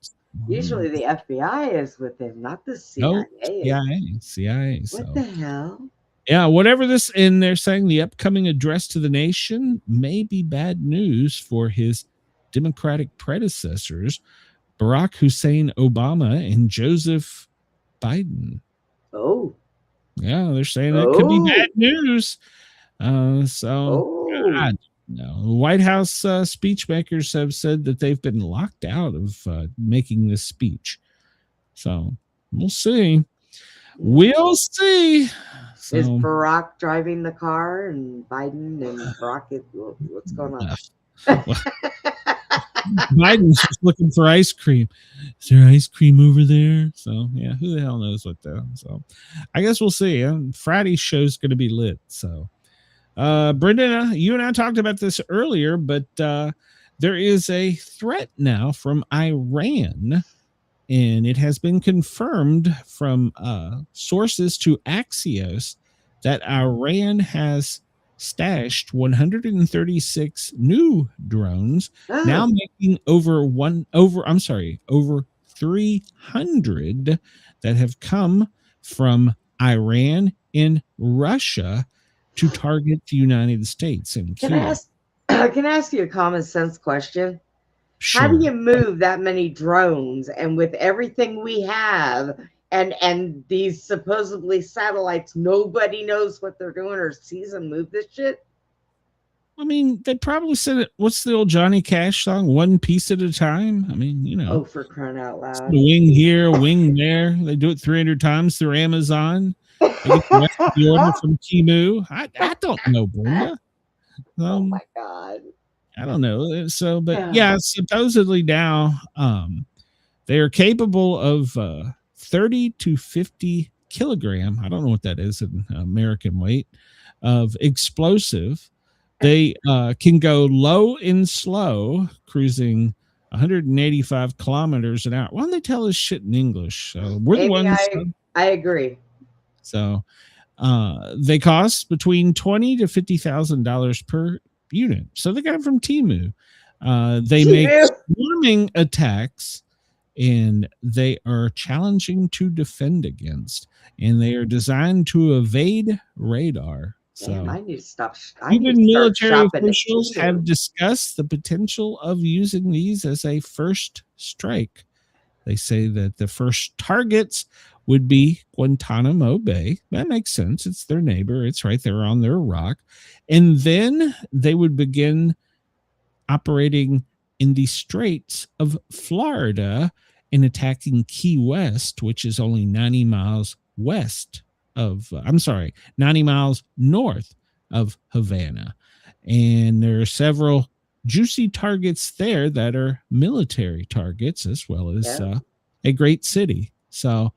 Usually the FBI is with him, not the CIA. No, CIA. What so. the hell? Yeah, whatever this, and they're saying the upcoming address to the nation may be bad news for his Democratic predecessors, Barack Hussein Obama and Joseph Biden. Oh. Yeah, they're saying that could be bad news. God, no. White House speechmakers have said that they've been locked out of making this speech. So we'll see. We'll see. So, is Barack driving the car and Biden and Barack is, what's going on? Biden's just looking for ice cream. Is there ice cream over there? So yeah, who the hell knows what the so I guess we'll see. Friday's show's gonna be lit. So Brenda, you and I talked about this earlier, but there is a threat now from Iran, and it has been confirmed from sources to Axios that Iran has stashed 136 new drones, now making over 300 that have come from Iran and Russia to target the United States and Cuba. Can I ask you a common sense question? Sure. How do you move that many drones, and with everything we have and these supposedly satellites, nobody knows what they're doing or sees them move this shit? I mean, they probably said it. What's the old Johnny Cash song? One piece at a time. I mean, you know. Oh, for crying out loud. Wing here, wing there. They do it 300 times through Amazon. They get the order from Temu. I don't know, Brenda. Oh my God. I don't know. So, but yeah, supposedly now they are capable of 30 to 50 kilogram. I don't know what that is in American weight of explosive. They can go low and slow, cruising 185 kilometers an hour. Why don't they tell us shit in English? So we're the ones. I agree. So they cost between $20,000 to $50,000 per unit. So they got it from Temu. They make swarming attacks, and they are challenging to defend against, and they are designed to evade radar. So damn, I need to stop. Even military officials have discussed the potential of using these as a first strike. They say that the first targets would be Guantanamo Bay. That makes sense. It's their neighbor. It's right there on their rock. And then they would begin operating in the Straits of Florida and attacking Key West, which is only 90 miles west of, 90 miles north of Havana. And there are several juicy targets there that are military targets, as well as a great city. So,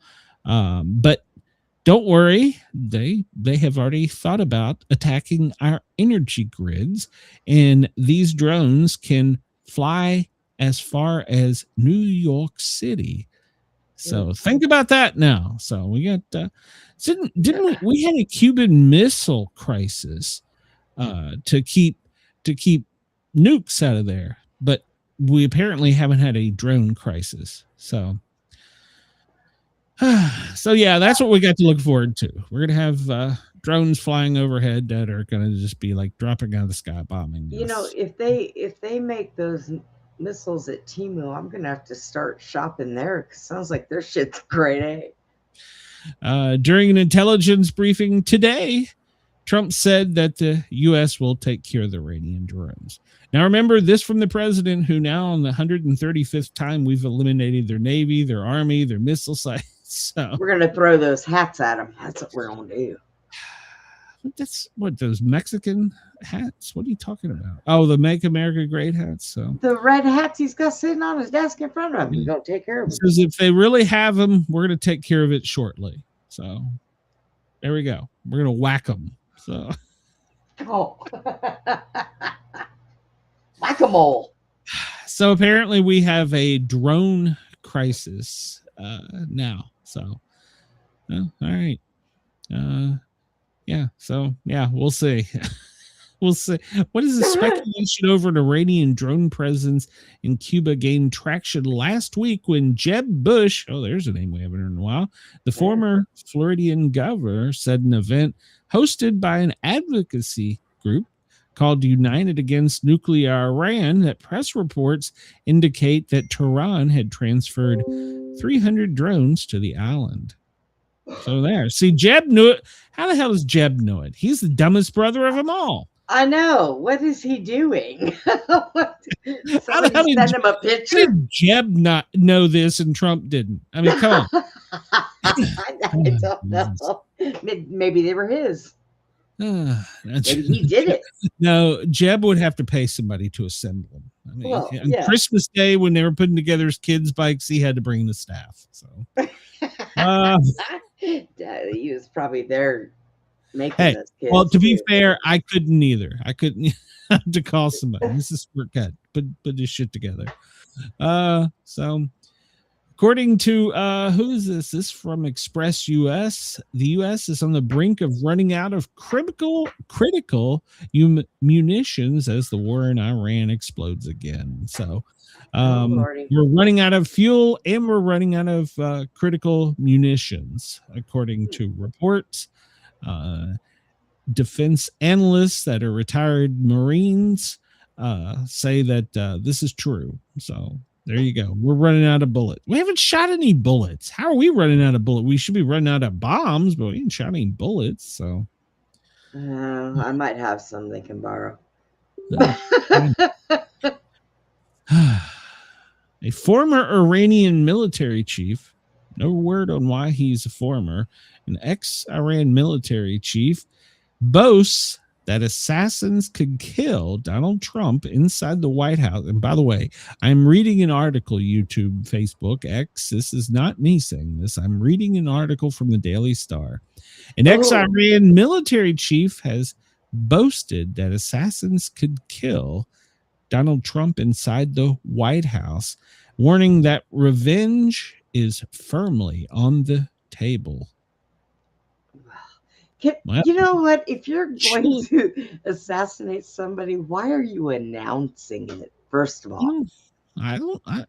but don't worry, they have already thought about attacking our energy grids, and these drones can fly as far as New York City. So think about that now. So we got didn't we had a Cuban Missile Crisis to keep nukes out of there, but we apparently haven't had a drone crisis. So yeah, that's what we got to look forward to. We're going to have drones flying overhead that are going to just be like dropping out of the sky, bombing us. You know, if they make those missiles at Timu, I'm going to have to start shopping there, because sounds like their shit's great, During an intelligence briefing today, Trump said that the U.S. will take care of the Iranian drones. Now, remember this from the president, who now on the 135th time we've eliminated their Navy, their Army, their missile sites. So We're going to throw those hats at them. That's what we're going to do. That's what, those Mexican hats? What are you talking about? Oh, the Make America Great hats. So The red hats he's got sitting on his desk in front of him. He's going to take care of them. says if they really have them, we're going to take care of it shortly. So there we go. We're going to whack them. So Oh. Whack-a-mole. So apparently we have a drone crisis now. So, all right. Yeah. So, yeah, we'll see. We'll see. What is the speculation over an Iranian drone presence in Cuba gained traction last week when Jeb Bush, oh, there's a name we haven't heard in a while, the former Floridian governor, said an event hosted by an advocacy group called United Against Nuclear Iran that press reports indicate that Tehran had transferred 300 drones to the island. So there. See, Jeb knew it. How the hell does Jeb know it? He's the dumbest brother of them all. I know. What is he doing? How the hell Send him a picture. did Jeb not know this and Trump didn't? I mean, come on. I don't know. Maybe they were his. Maybe he did it. No, Jeb would have to pay somebody to assemble them. I mean, Well, on yeah. Christmas Day when they were putting together his kids' bikes, he had to bring the staff. So He was probably there making hey, those kids. well, to be too. fair, I couldn't either. I couldn't have to call somebody. This is Sportcat. Put this shit together. So according to who is this? This is from Express US. The US is on the brink of running out of critical munitions as the war in Iran explodes again. So Lordy. we're running out of fuel and we're running out of critical munitions, according to reports. Defense analysts that are retired Marines say that this is true. So there you go. We're running out of bullets. We haven't shot any bullets. How are we running out of bullets? We should be running out of bombs, but we ain't shot any bullets. So I might have some they can borrow. A former Iranian military chief, no word on why he's a former, an ex-Iran military chief, boasts that assassins could kill Donald Trump inside the White House. And by the way, I'm reading an article, YouTube, Facebook, X. This is not me saying this. I'm reading an article from the Daily Star. An ex-Iran military chief has boasted that assassins could kill Donald Trump inside the White House, warning that revenge is firmly on the table. You know what? If you're going to assassinate somebody, why are you announcing it? First of all,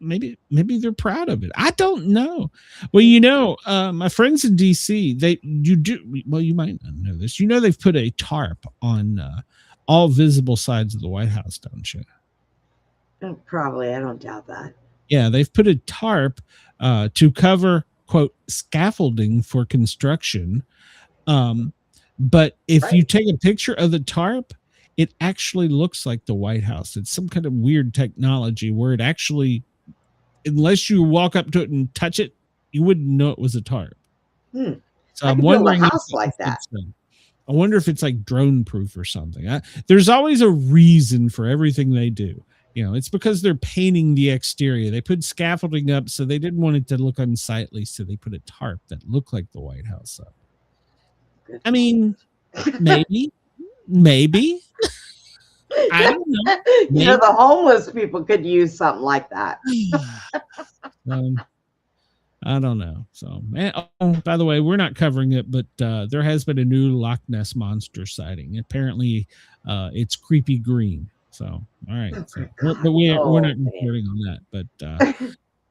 Maybe they're proud of it. I don't know. Well, my friends in DC, you might not know this. They've put a tarp on all visible sides of the White House, don't you? Probably. I don't doubt that. Yeah, they've put a tarp to cover, quote, scaffolding for construction. But if you take a picture of the tarp, it actually looks like the White House. It's some kind of weird technology where it actually, unless you walk up to it and touch it, you wouldn't know it was a tarp. So I'm wondering, a house like that. I wonder if it's like drone proof or something. There's always a reason for everything they do. It's because they're painting the exterior. They put scaffolding up, so they didn't want it to look unsightly, so they put a tarp that looked like the White House up. I mean, maybe. I don't know. The homeless people could use something like that. I don't know. So, by the way, we're not covering it, but there has been a new Loch Ness monster sighting. Apparently, it's creepy green. So, all right. So, but we're not reporting on that. But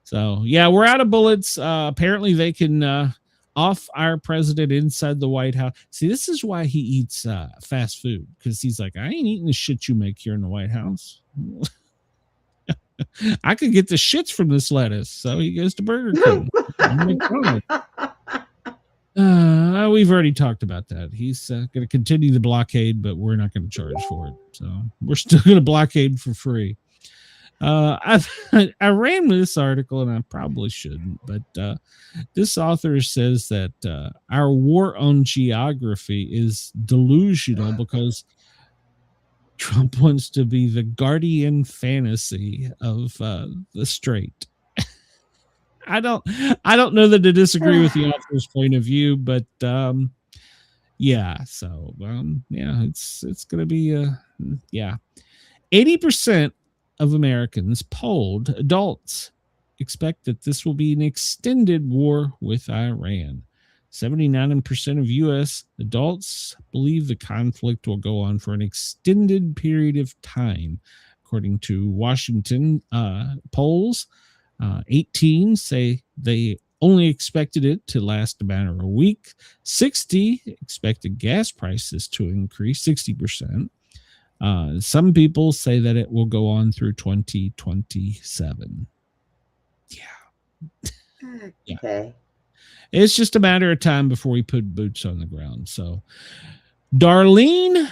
so, yeah, we're out of bullets. Apparently, they can off our president inside the White House. See, this is why he eats fast food, because he's like, I ain't eating the shit you make here in the White House. I could get the shits from this lettuce. So he goes to Burger King. We've already talked about that. He's going to continue the blockade, but we're not going to charge for it. So we're still going to blockade for free. I ran with this article, and I probably shouldn't, but this author says that our war on geography is delusional because Trump wants to be the guardian fantasy of the strait. I don't know that I disagree with the author's point of view, but yeah. So yeah, it's going to be 80% of Americans polled adults expect that this will be an extended war with Iran. 79% of U.S. adults believe the conflict will go on for an extended period of time, according to Washington polls. 18 say they only expected it to last a matter of a week. 60 expected gas prices to increase 60%. Some people say that it will go on through 2027. Yeah. Okay. It's just a matter of time before we put boots on the ground. So Darlene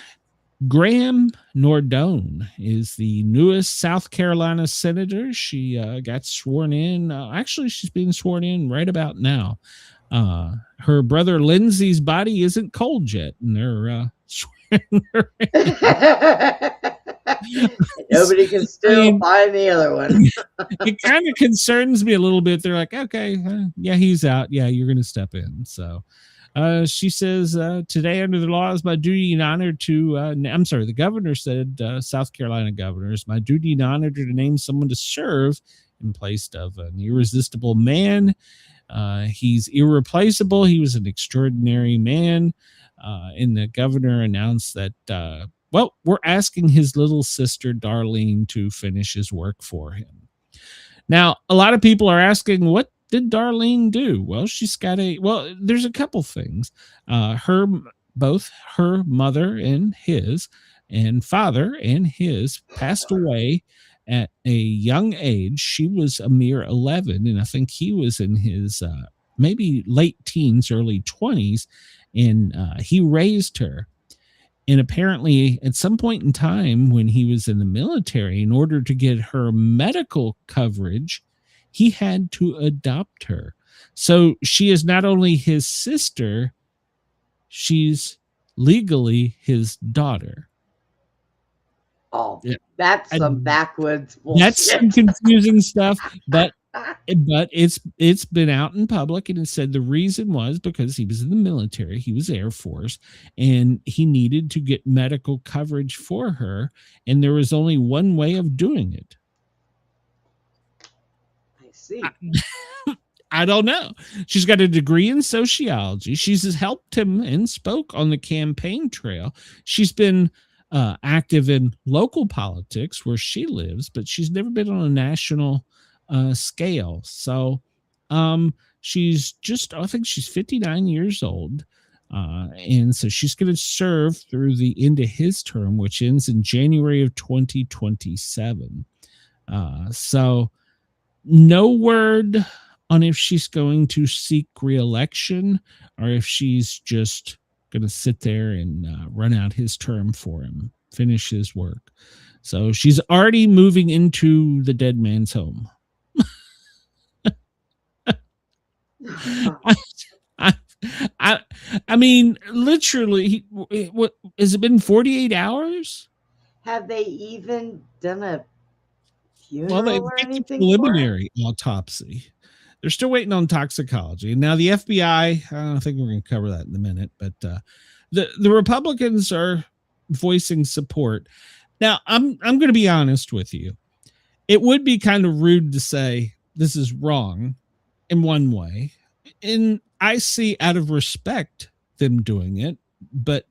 Graham Nordone is the newest South Carolina senator. She got sworn in. Actually, she's being sworn in right about now. Her brother Lindsey's body isn't cold yet, and they're swearing her in. Nobody can still find the other one. It kind of concerns me a little bit. They're like, okay, yeah, he's out. Yeah, you're going to step in. So she says, today under the law is my duty and honor to, the governor said, South Carolina governor, it's my duty and honor to name someone to serve in place of an irresistible man. He's irreplaceable. He was an extraordinary man. And the governor announced that, we're asking his little sister, Darlene, to finish his work for him. Now, a lot of people are asking, what did Darlene do? Well, there's a couple things. Both her mother and his, and father and his passed away at a young age. She was a mere 11, and I think he was in his maybe late teens, early 20s, and he raised her. And apparently at some point in time when he was in the military, in order to get her medical coverage, he had to adopt her. So she is not only his sister, she's legally his daughter. Oh, that's some backwoods bullshit. That's some confusing stuff, but it's been out in public, and it said the reason was because he was in the military, he was Air Force, and he needed to get medical coverage for her, and there was only one way of doing it. I see. I don't know. She's got a degree in sociology. She's helped him and spoke on the campaign trail. She's been active in local politics where she lives, but she's never been on a national scale. So she's I think she's 59 years old. And so she's going to serve through the end of his term, which ends in January of 2027. So no word on if she's going to seek re-election or if she's just going to sit there and run out his term for him, finish his work. So she's already moving into the dead man's home. I mean, literally, what has it been 48 hours? Have they even done a funeral Well, they've or got the anything? preliminary autopsy. They're still waiting on toxicology. And now the FBI, I don't think we're going to cover that in a minute, but the Republicans are voicing support. Now, I'm going to be honest with you. It would be kind of rude to say this is wrong in one way. And I see out of respect them doing it, but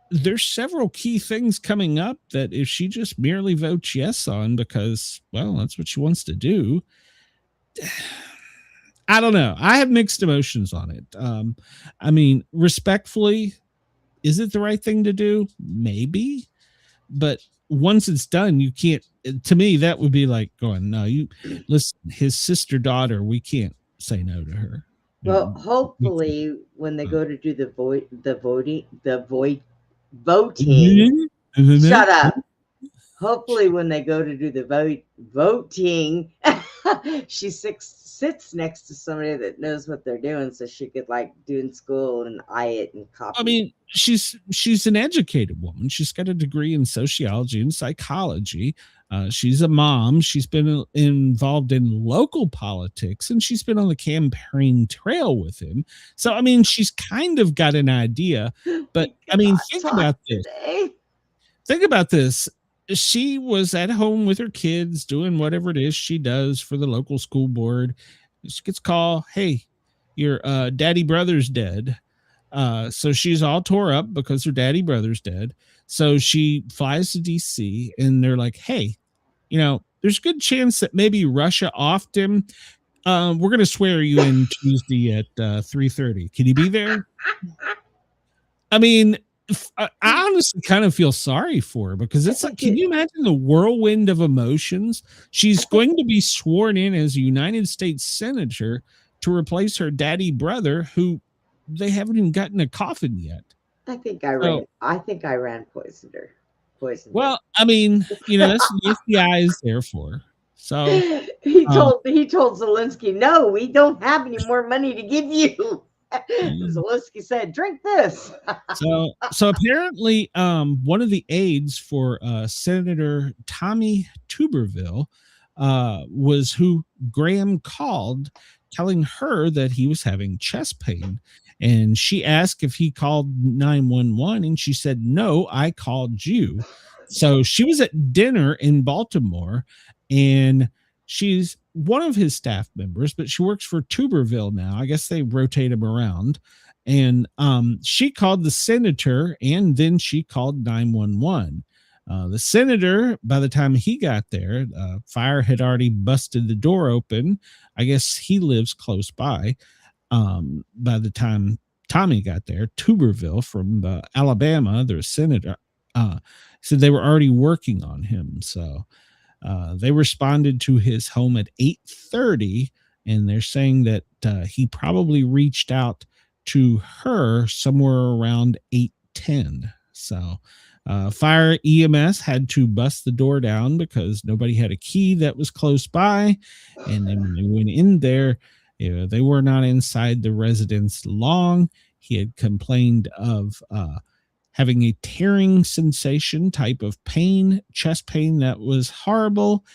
there's several key things coming up that if she just merely votes yes on because, well, that's what she wants to do, I don't know. I have mixed emotions on it. I mean, respectfully, is it the right thing to do? Maybe. But once it's done, you can't, to me, that would be like going, no, you listen, his sister daughter, we can't say no to her. Well, hopefully when they go to do the voting, shut up. Hopefully when they go to do the voting, she sits next to somebody that knows what they're doing, so she could like do in school and eye it and copy. I mean, she's an educated woman. She's got a degree in sociology and psychology. She's a mom. She's been involved in local politics, and she's been on the campaign trail with him. So, I mean, she's kind of got an idea. But I mean, think about this. Think about this. She was at home with her kids doing whatever it is she does for the local school board. She gets a call, hey, your daddy brother's dead. So she's all tore up because her daddy brother's dead. So she flies to DC and they're like, hey, you know, there's a good chance that maybe Russia offed him. We're going to swear you in Tuesday at 3:30. Can you be there? I mean, I honestly kind of feel sorry for her because it's like, can you imagine the whirlwind of emotions? She's going to be sworn in as a United States Senator to replace her daddy brother, who they haven't even gotten a coffin yet. I think Iran poisoned her. Well, I mean, you know, that's what the FBI is there for. So he told Zelensky, no, we don't have any more money to give you. Zelensky said, drink this. so apparently one of the aides for Senator Tommy Tuberville was who Graham called, telling her that he was having chest pain. And she asked if he called 911, and she said, no, I called you. So she was at dinner in Baltimore, and she's one of his staff members, but she works for Tuberville now. I guess they rotate him around. And she called the senator, and then she called 911. The senator, by the time he got there, fire had already busted the door open. I guess he lives close by. By the time Tommy got there, Tuberville from Alabama, their senator, said they were already working on him. So they responded to his home at 8:30, and they're saying that he probably reached out to her somewhere around 8:10. So fire EMS had to bust the door down because nobody had a key that was close by. And then when they went in there, they were not inside the residence long. He had complained of having a tearing sensation type of pain, chest pain that was horrible,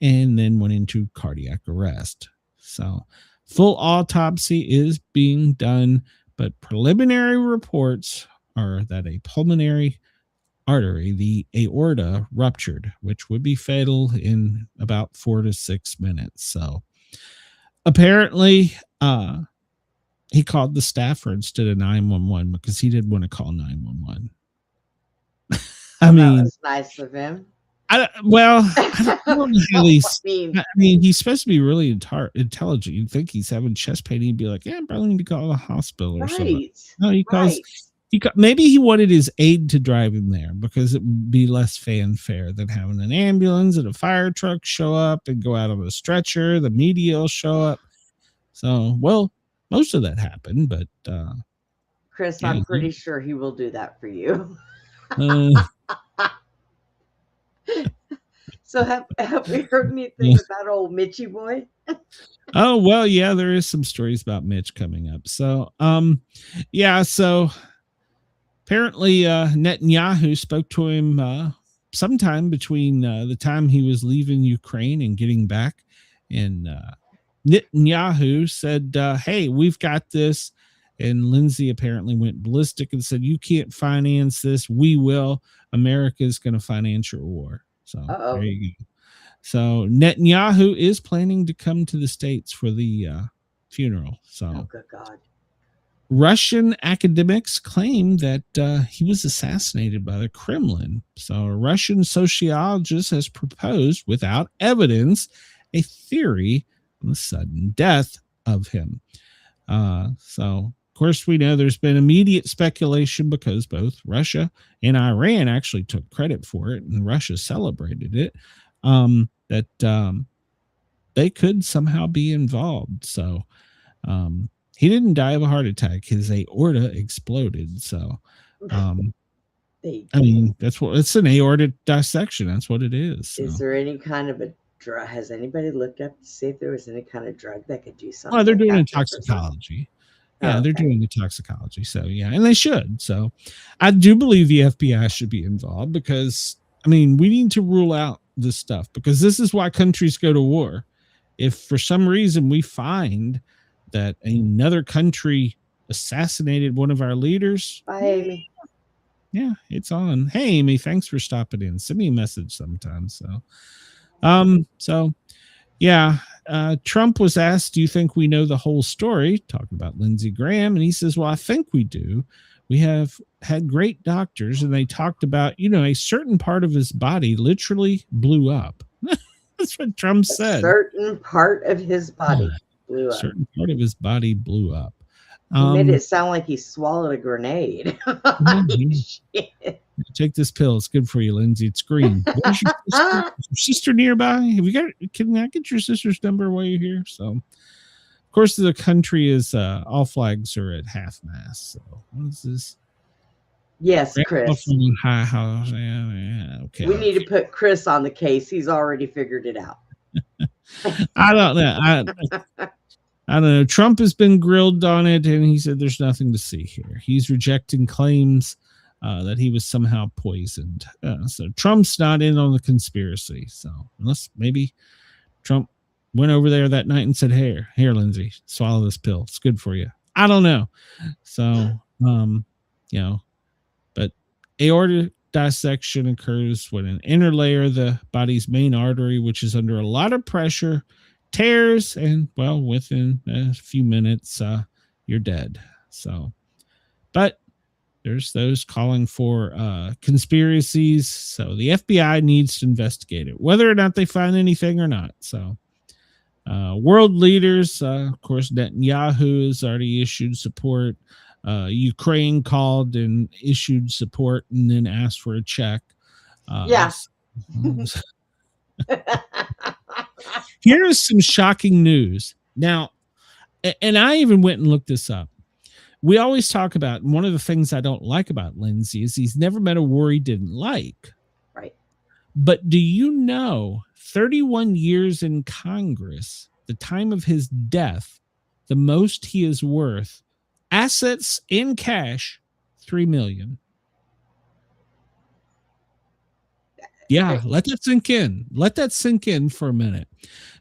and then went into cardiac arrest. So full autopsy is being done, but preliminary reports are that a pulmonary artery, the aorta, ruptured, which would be fatal in about 4 to 6 minutes. So apparently, he called the staffer instead of 911 because he didn't want to call 911. I mean, that was nice of him. I don't know how he's supposed to be really intelligent. You'd think he's having chest pain. He'd be like, yeah, I probably need to call the hospital or something. No, he calls. Maybe he wanted his aide to drive him there because it would be less fanfare than having an ambulance and a fire truck show up and go out on a stretcher. The media will show up. So, well, most of that happened, but Chris, yeah, I'm pretty sure he will do that for you. So have we heard anything about old Mitchy boy? Oh, well, yeah, there is some stories about Mitch coming up. So, so apparently Netanyahu spoke to him sometime between the time he was leaving Ukraine and getting back. And Netanyahu said, hey, we've got this. And Lindsey apparently went ballistic and said, you can't finance this. We will. America is going to finance your war. So there you go. So Netanyahu is planning to come to the States for the funeral. So oh, good God. Russian academics claim that he was assassinated by the Kremlin. So a Russian sociologist has proposed, without evidence, a theory on the sudden death of him. So, of course, we know there's been immediate speculation because both Russia and Iran actually took credit for it, and Russia celebrated it, that they could somehow be involved. So, he didn't die of a heart attack. His aorta exploded. So, I mean, it's an aortic dissection. That's what it is. So. Is there any kind of a drug? Has anybody looked up to see if there was any kind of drug that could do something? Oh, they're like doing that toxicology. Yeah, okay. They're doing the toxicology. So, yeah, and they should. So, I do believe the FBI should be involved because, I mean, we need to rule out this stuff because this is why countries go to war. If for some reason we find that another country assassinated one of our leaders. Bye, Amy. Yeah, it's on. Hey, Amy, thanks for stopping in. Send me a message sometime. So, yeah, Trump was asked, do you think we know the whole story? Talking about Lindsey Graham. And he says, well, I think we do. We have had great doctors and they talked about, a certain part of his body literally blew up. That's what Trump said. Certain part of his body blew up. Certain part of his body blew up. He made it sound like he swallowed a grenade. Shit. Take this pill. It's good for you, Lindsay. It's green. Is your sister nearby? Can I get your sister's number while you're here? So, of course, the country is all flags are at half mast. So, what is this? Yes, Chris. High house. Yeah, okay. We need to put Chris on the case. He's already figured it out. I don't know. I don't know. Trump has been grilled on it, and he said there's nothing to see here. He's rejecting claims that he was somehow poisoned. So Trump's not in on the conspiracy. So unless maybe Trump went over there that night and said, here, Lindsay, swallow this pill. It's good for you. I don't know. So, but aortic dissection occurs when an inner layer of the body's main artery, which is under a lot of pressure, tears, and within a few minutes, you're dead. So, but there's those calling for conspiracies. So the FBI needs to investigate it, whether or not they find anything or not. So, world leaders, of course, Netanyahu has already issued support. Ukraine called and issued support and then asked for a check. Here is some shocking news. Now, and I even went and looked this up. We always talk about, and one of the things I don't like about Lindsey is he's never met a war he didn't like. Right. But do you know, 31 years in Congress, the time of his death, the most he is worth, assets in cash, $3 million. Yeah, let that sink in. Let that sink in for a minute.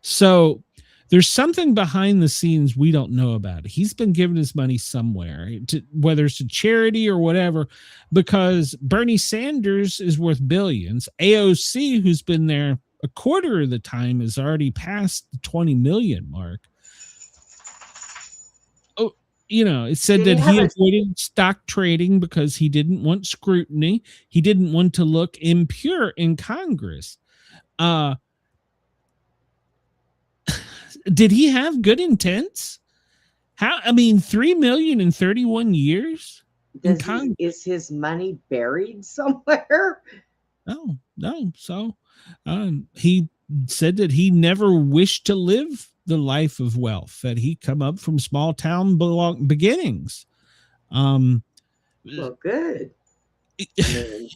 So there's something behind the scenes we don't know about. He's been giving his money somewhere, whether it's to charity or whatever, because Bernie Sanders is worth billions. AOC, who's been there a quarter of the time, has already passed the 20 million mark. Oh, it said that he avoided stock trading because he didn't want scrutiny. He didn't want to look impure in Congress. Did he have good intents? $3 million in 31 years? Is his money buried somewhere? No. So he said that he never wished to live the life of wealth, that he come up from small town beginnings. Well, good. He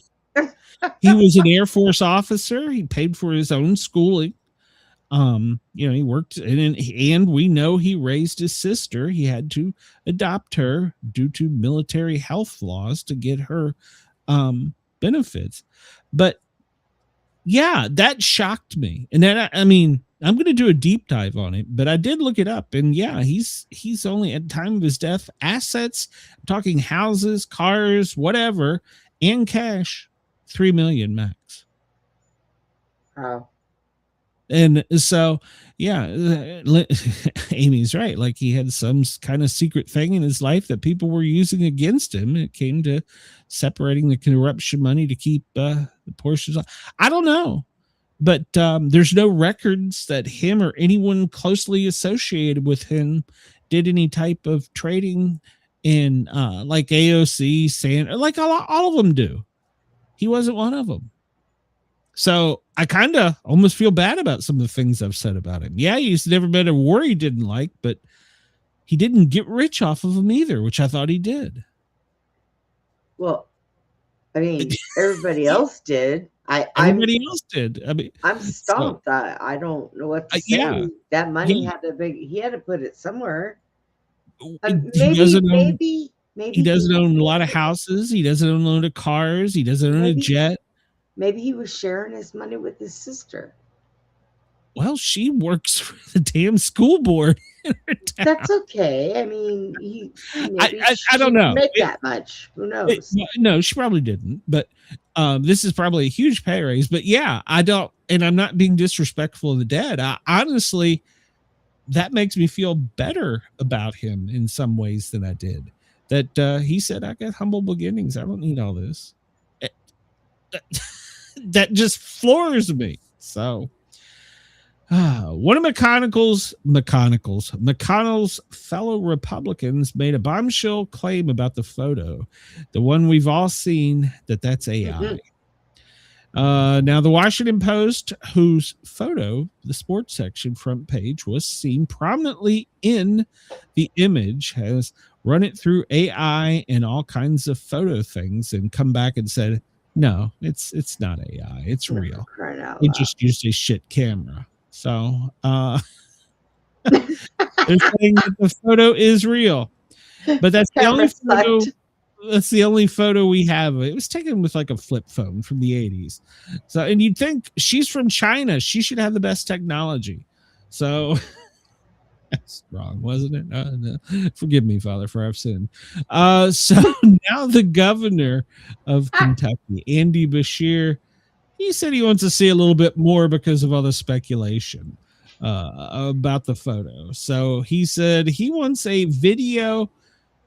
was an Air Force officer. He paid for his own schooling. He worked and we know he raised his sister. He had to adopt her due to military health laws to get her benefits. But yeah, that shocked me. And then I'm going to do a deep dive on it, but I did look it up, and yeah, he's only at the time of his death, assets, I'm talking houses, cars, whatever, and cash, $3 million max. Oh. And so, yeah, Amy's right. Like he had some kind of secret thing in his life that people were using against him. It came to separating the corruption money to keep the portions. I don't know, but there's no records that him or anyone closely associated with him did any type of trading in like AOC, Sand, like all of them do. He wasn't one of them. So I kind of almost feel bad about some of the things I've said about him. Yeah, he's never been a war he didn't like, but he didn't get rich off of him either, which I thought he did. Well, I mean, everybody else did. Everybody else did. I mean, I'm stumped. So, I don't know what to say. Yeah, that money he had to put it somewhere. Maybe he doesn't own a lot of houses. He doesn't own a lot of cars. He doesn't own a jet. Maybe he was sharing his money with his sister. Well, she works for the damn school board. That's okay. I mean, I don't know. Make that much. Who knows? No, she probably didn't. But this is probably a huge pay raise. But yeah, I don't, and I'm not being disrespectful of the dead. Honestly, that makes me feel better about him in some ways than I did. That he said, I got humble beginnings. I don't need all this. That just floors me. So one of McConnell's fellow Republicans made a bombshell claim about the photo, the one we've all seen, that's AI. Now the Washington Post, whose photo, the sports section front page, was seen prominently in the image, has run it through AI and all kinds of photo things and come back and said, no, it's not AI. It's real. It just used a shit camera. So they're saying that the photo is real. But that's the only photo. That's the only photo we have. It was taken with like a flip phone from the 80s. So, and you'd think she's from China. She should have the best technology. So that's wrong, wasn't it? No. Forgive me, Father, for I've sinned. So now the governor of Kentucky, Andy Beshear, he said he wants to see a little bit more because of all the speculation about the photo. So he said he wants a video,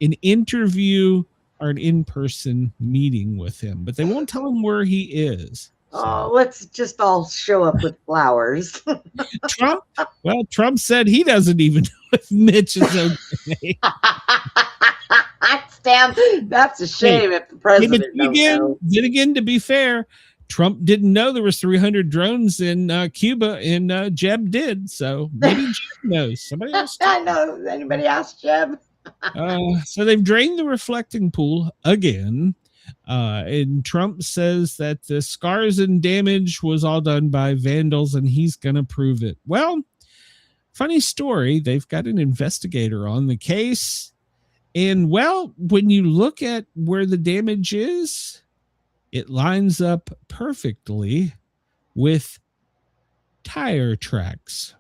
an interview, or an in-person meeting with him, but they won't tell him where he is. Oh, let's just all show up with flowers. Trump said he doesn't even know if Mitch is okay. Damn, that's a shame if the president don't know. Then again, to be fair, Trump didn't know there was 300 drones in Cuba, and Jeb did. So maybe Jeb knows. Somebody else. I know. Anybody ask Jeb? So they've drained the reflecting pool again. And Trump says that the scars and damage was all done by vandals and he's going to prove it. Well, funny story. They've got an investigator on the case. And well, when you look at where the damage is, it lines up perfectly with tire tracks.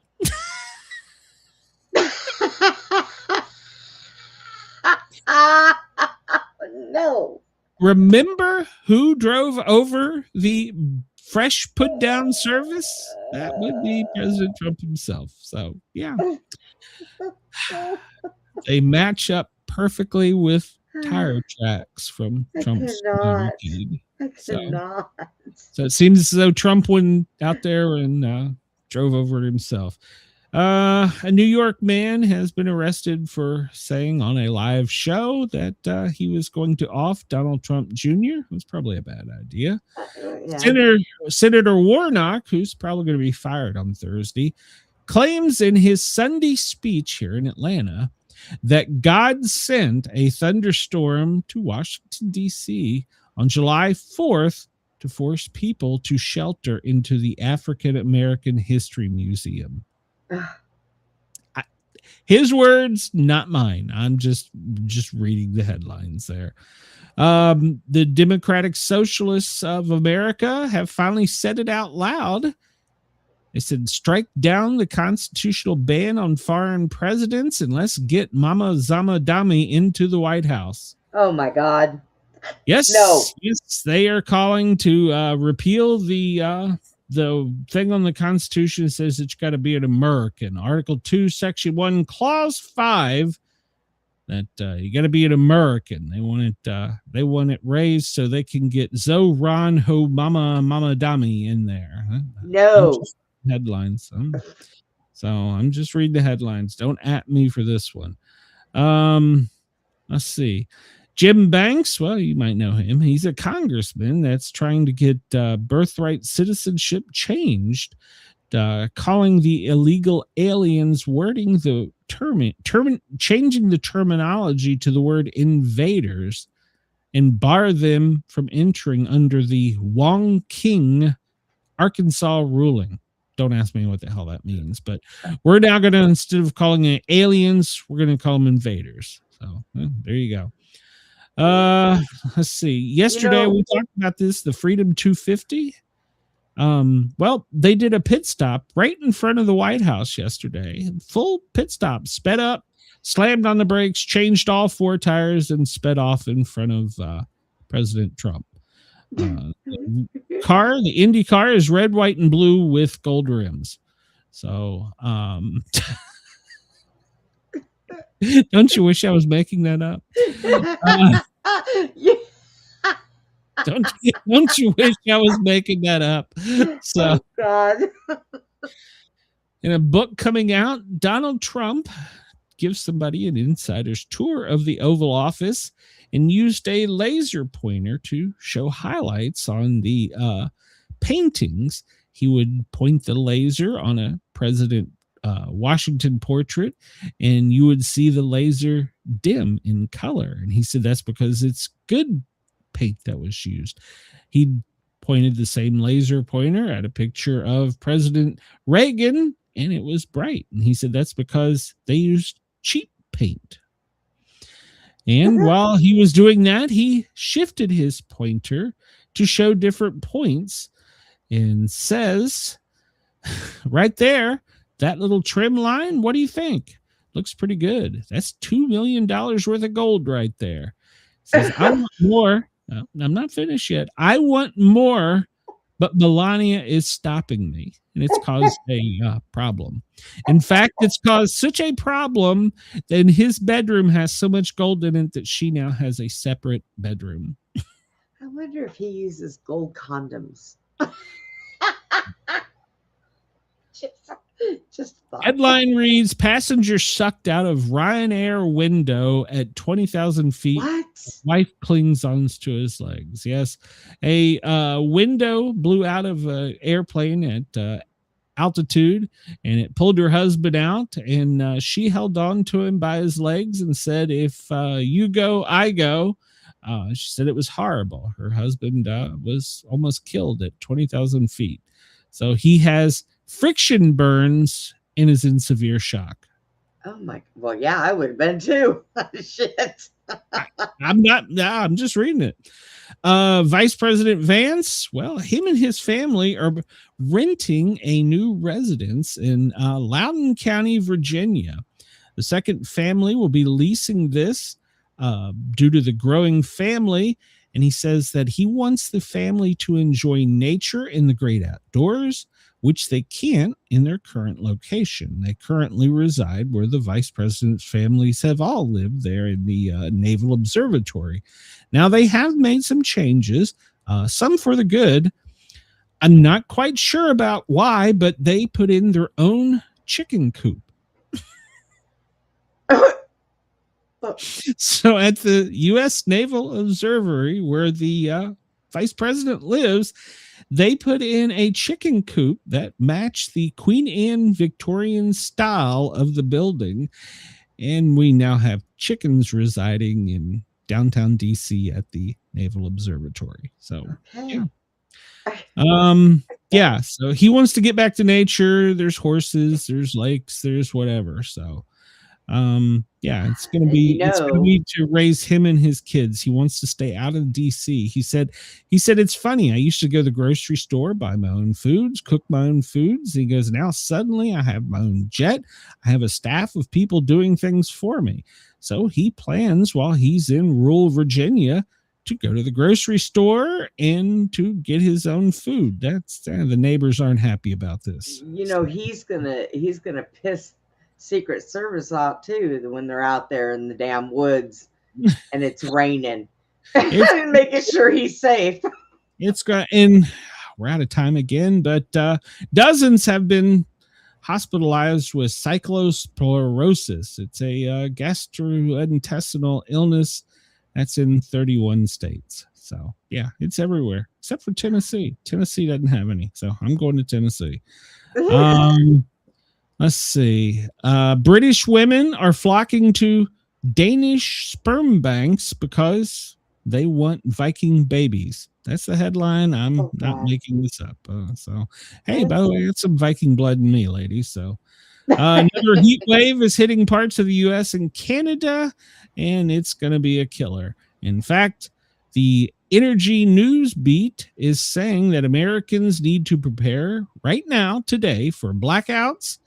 No. Remember who drove over the fresh put down service? That would be President Trump himself. So, yeah. They match up perfectly with tire tracks from Trump's feed. So it seems as though Trump went out there and drove over it himself. A New York man has been arrested for saying on a live show that he was going to off Donald Trump Jr. It was probably a bad idea. Yeah. Senator Warnock, who's probably going to be fired on Thursday, claims in his Sunday speech here in Atlanta that God sent a thunderstorm to Washington, D.C. on July 4th to force people to shelter into the African American History Museum. His words, not mine. I'm just reading the headlines there. The Democratic Socialists of America have finally said it out loud. They said, strike down the constitutional ban on foreign presidents and let's get Mama Zamadami into the White House. Oh, my God. Yes. No. Yes, they are calling to repeal the the thing on the Constitution says that you got to be an American. Article 2, Section 1, Clause 5, that you got to be an American. They want it raised so they can get Zo Ron Ho Mama Mama Dami in there. No. Headlines. So I'm just reading the headlines. Don't at me for this one. Let's see. Jim Banks, well, you might know him. He's a congressman that's trying to get birthright citizenship changed, calling the illegal aliens wording the changing the terminology to the word invaders and bar them from entering under the Wong King Arkansas ruling. Don't ask me what the hell that means, but we're now going to, instead of calling it aliens, we're going to call them invaders. So there you go. Let's see. Yesterday we talked about this, the Freedom 250. Well, they did a pit stop right in front of the White House yesterday. Full pit stop, sped up, slammed on the brakes, changed all 4 tires, and sped off in front of President Trump. The Indy car is red, white, and blue with gold rims. So, don't you wish I was making that up? Don't you wish I was making that up? So, oh, God. In a book coming out, Donald Trump gives somebody an insider's tour of the Oval Office and used a laser pointer to show highlights on the paintings. He would point the laser on a President Washington portrait, and you would see the laser dim in color. And he said that's because it's good paint that was used. He pointed the same laser pointer at a picture of President Reagan, and it was bright. And he said that's because they used cheap paint. And while he was doing that, he shifted his pointer to show different points and says, right there, that little trim line, what do you think? Looks pretty good. That's $2 million worth of gold right there. Says, I want more. No, I'm not finished yet. I want more, but Melania is stopping me, and it's caused a problem. In fact, it's caused such a problem that his bedroom has so much gold in it that she now has a separate bedroom. I wonder if he uses gold condoms. Just thought. Headline reads, passenger sucked out of Ryanair window at 20,000 feet. What? Wife clings on to his legs. Yes. A window blew out of an airplane at altitude, and it pulled her husband out, and she held on to him by his legs and said, if you go, I go. She said it was horrible. Her husband was almost killed at 20,000 feet. So he has friction burns and is in severe shock. Oh my! Well, yeah, I would have been too. Shit. I'm just reading it. Vice President Vance, well, him and his family are renting a new residence in Loudoun County, Virginia. The second family will be leasing this due to the growing family. And he says that he wants the family to enjoy nature in the great outdoors, which they can't in their current location. They currently reside where the vice president's families have all lived, there in the Naval Observatory. Now, they have made some changes, some for the good. I'm not quite sure about why, but they put in their own chicken coop. So at the U.S. Naval Observatory, where the vice president lives, they put in a chicken coop that matched the Queen Anne Victorian style of the building. And we now have chickens residing in downtown D.C. at the Naval Observatory. So, Okay. yeah. So he wants to get back to nature. There's horses, there's lakes, there's whatever. So, yeah, it's going to be, it's going to be to raise him and his kids. He wants to stay out of DC. He said, it's funny. I used to go to the grocery store, buy my own foods, cook my own foods. He goes, now suddenly I have my own jet. I have a staff of people doing things for me. So he plans while he's in rural Virginia to go to the grocery store and to get his own food. That's the neighbors aren't happy about this. You know, he's gonna piss Secret Service out too when they're out there in the damn woods and it's raining. Making sure he's safe. It's got, and we're out of time again, but dozens have been hospitalized with cyclosporosis. It's a gastrointestinal illness that's in 31 states. So yeah, it's everywhere except for Tennessee. Tennessee doesn't have any, so I'm going to Tennessee. Let's see. British women are flocking to Danish sperm banks because they want Viking babies. That's the headline. I'm not making this up. So, hey, by the way, it's some Viking blood in me, ladies. So, another heat wave is hitting parts of the U.S. and Canada, and it's going to be a killer. In fact, the Energy News Beat is saying that Americans need to prepare right now, today, for blackouts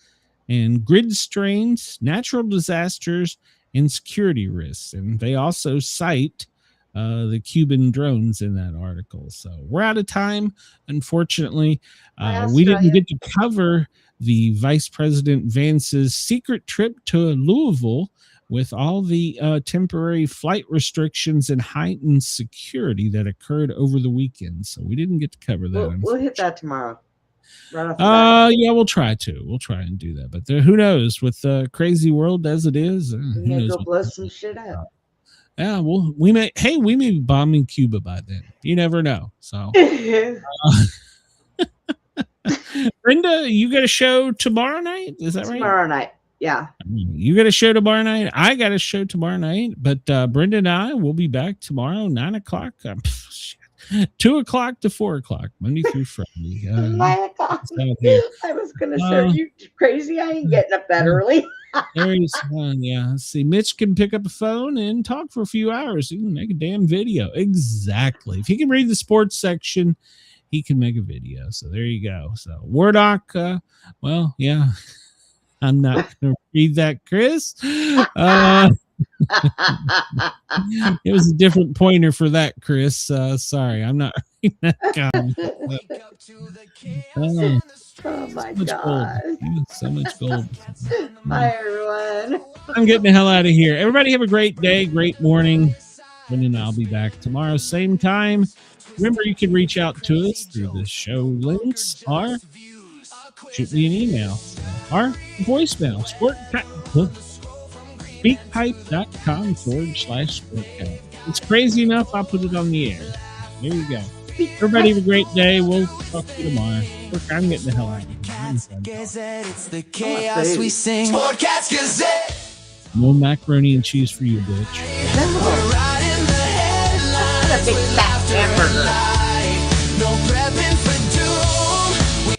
and grid strains, natural disasters, and security risks. And they also cite the Cuban drones in that article. So we're out of time. Unfortunately, we didn't get to cover the Vice President Vance's secret trip to Louisville with all the temporary flight restrictions and heightened security that occurred over the weekend. So we didn't get to cover that. We'll hit that tomorrow. Right off the bat. Yeah, we'll try and do that. But who knows, with the crazy world as it is, we may go blow some shit up. Yeah, well, we may be bombing Cuba by then. You never know. So, Brenda, you got a show tomorrow night? Is that right? Tomorrow night, yeah. You got a show tomorrow night. I got a show tomorrow night. But Brenda and I will be back tomorrow, 9:00. 2 o'clock to 4 o'clock, Monday through Friday. 9 o'clock. I was going to say, you crazy? I ain't getting up that early. Yeah. Let's see. Mitch can pick up a phone and talk for a few hours. He can make a damn video. Exactly. If he can read the sports section, he can make a video. So there you go. So Warnock, well, yeah. I'm not going to read that, Chris. It was a different pointer for that, Chris. Sorry, I'm not reading that comment. Oh my God. So much gold. Bye, everyone. I'm getting the hell out of here. Everybody have a great day, great morning. And then I'll be back tomorrow, same time. Remember, you can reach out to us through the show links or shoot me an email or voicemail. Speakpipe.com/Sportcat. It's crazy enough, I'll put it on the air. There you go. Everybody have a great day. We'll talk to you tomorrow. Look, I'm getting the hell out of here. Gazette, it's the chaos we sing. Sportcat's Gazette. No macaroni and cheese for you, bitch. We're riding the headlines Big with fat laughter hamburger. and light. No prepping for doom.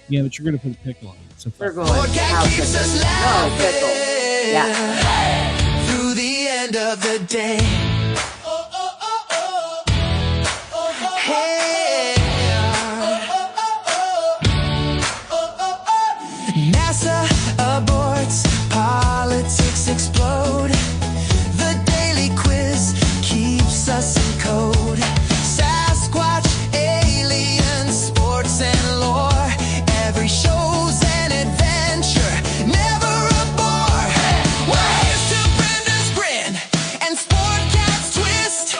Yeah, but you're going to put a pickle on it. So We're going Sportcat house keeps us pickle. No, pickle. laughing. Yeah. Through the end of the day. Hey. NASA aborts, politics explode. The daily quiz keeps us in code. Sasquatch, aliens, sports and lore. Every show's an adventure, never a bore. We're here's to Brenda's grin and Sportcat's twist.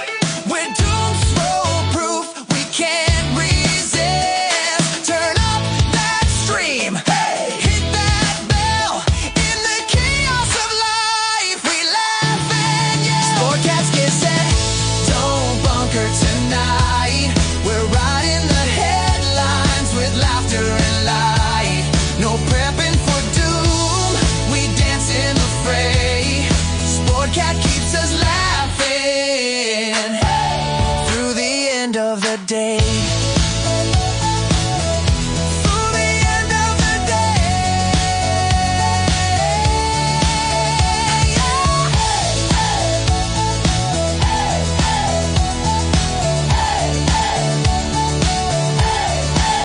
We're doomsday proof, we can't resist. Turn up that stream, hit that bell. In the chaos of life, we laugh and yell. Sportcat's Gazette, don't bunker tonight. We're riding the headlines with laughter and light. No prepping for doom, we dance in the fray. Sportcat keeps us laughing through the end of the day.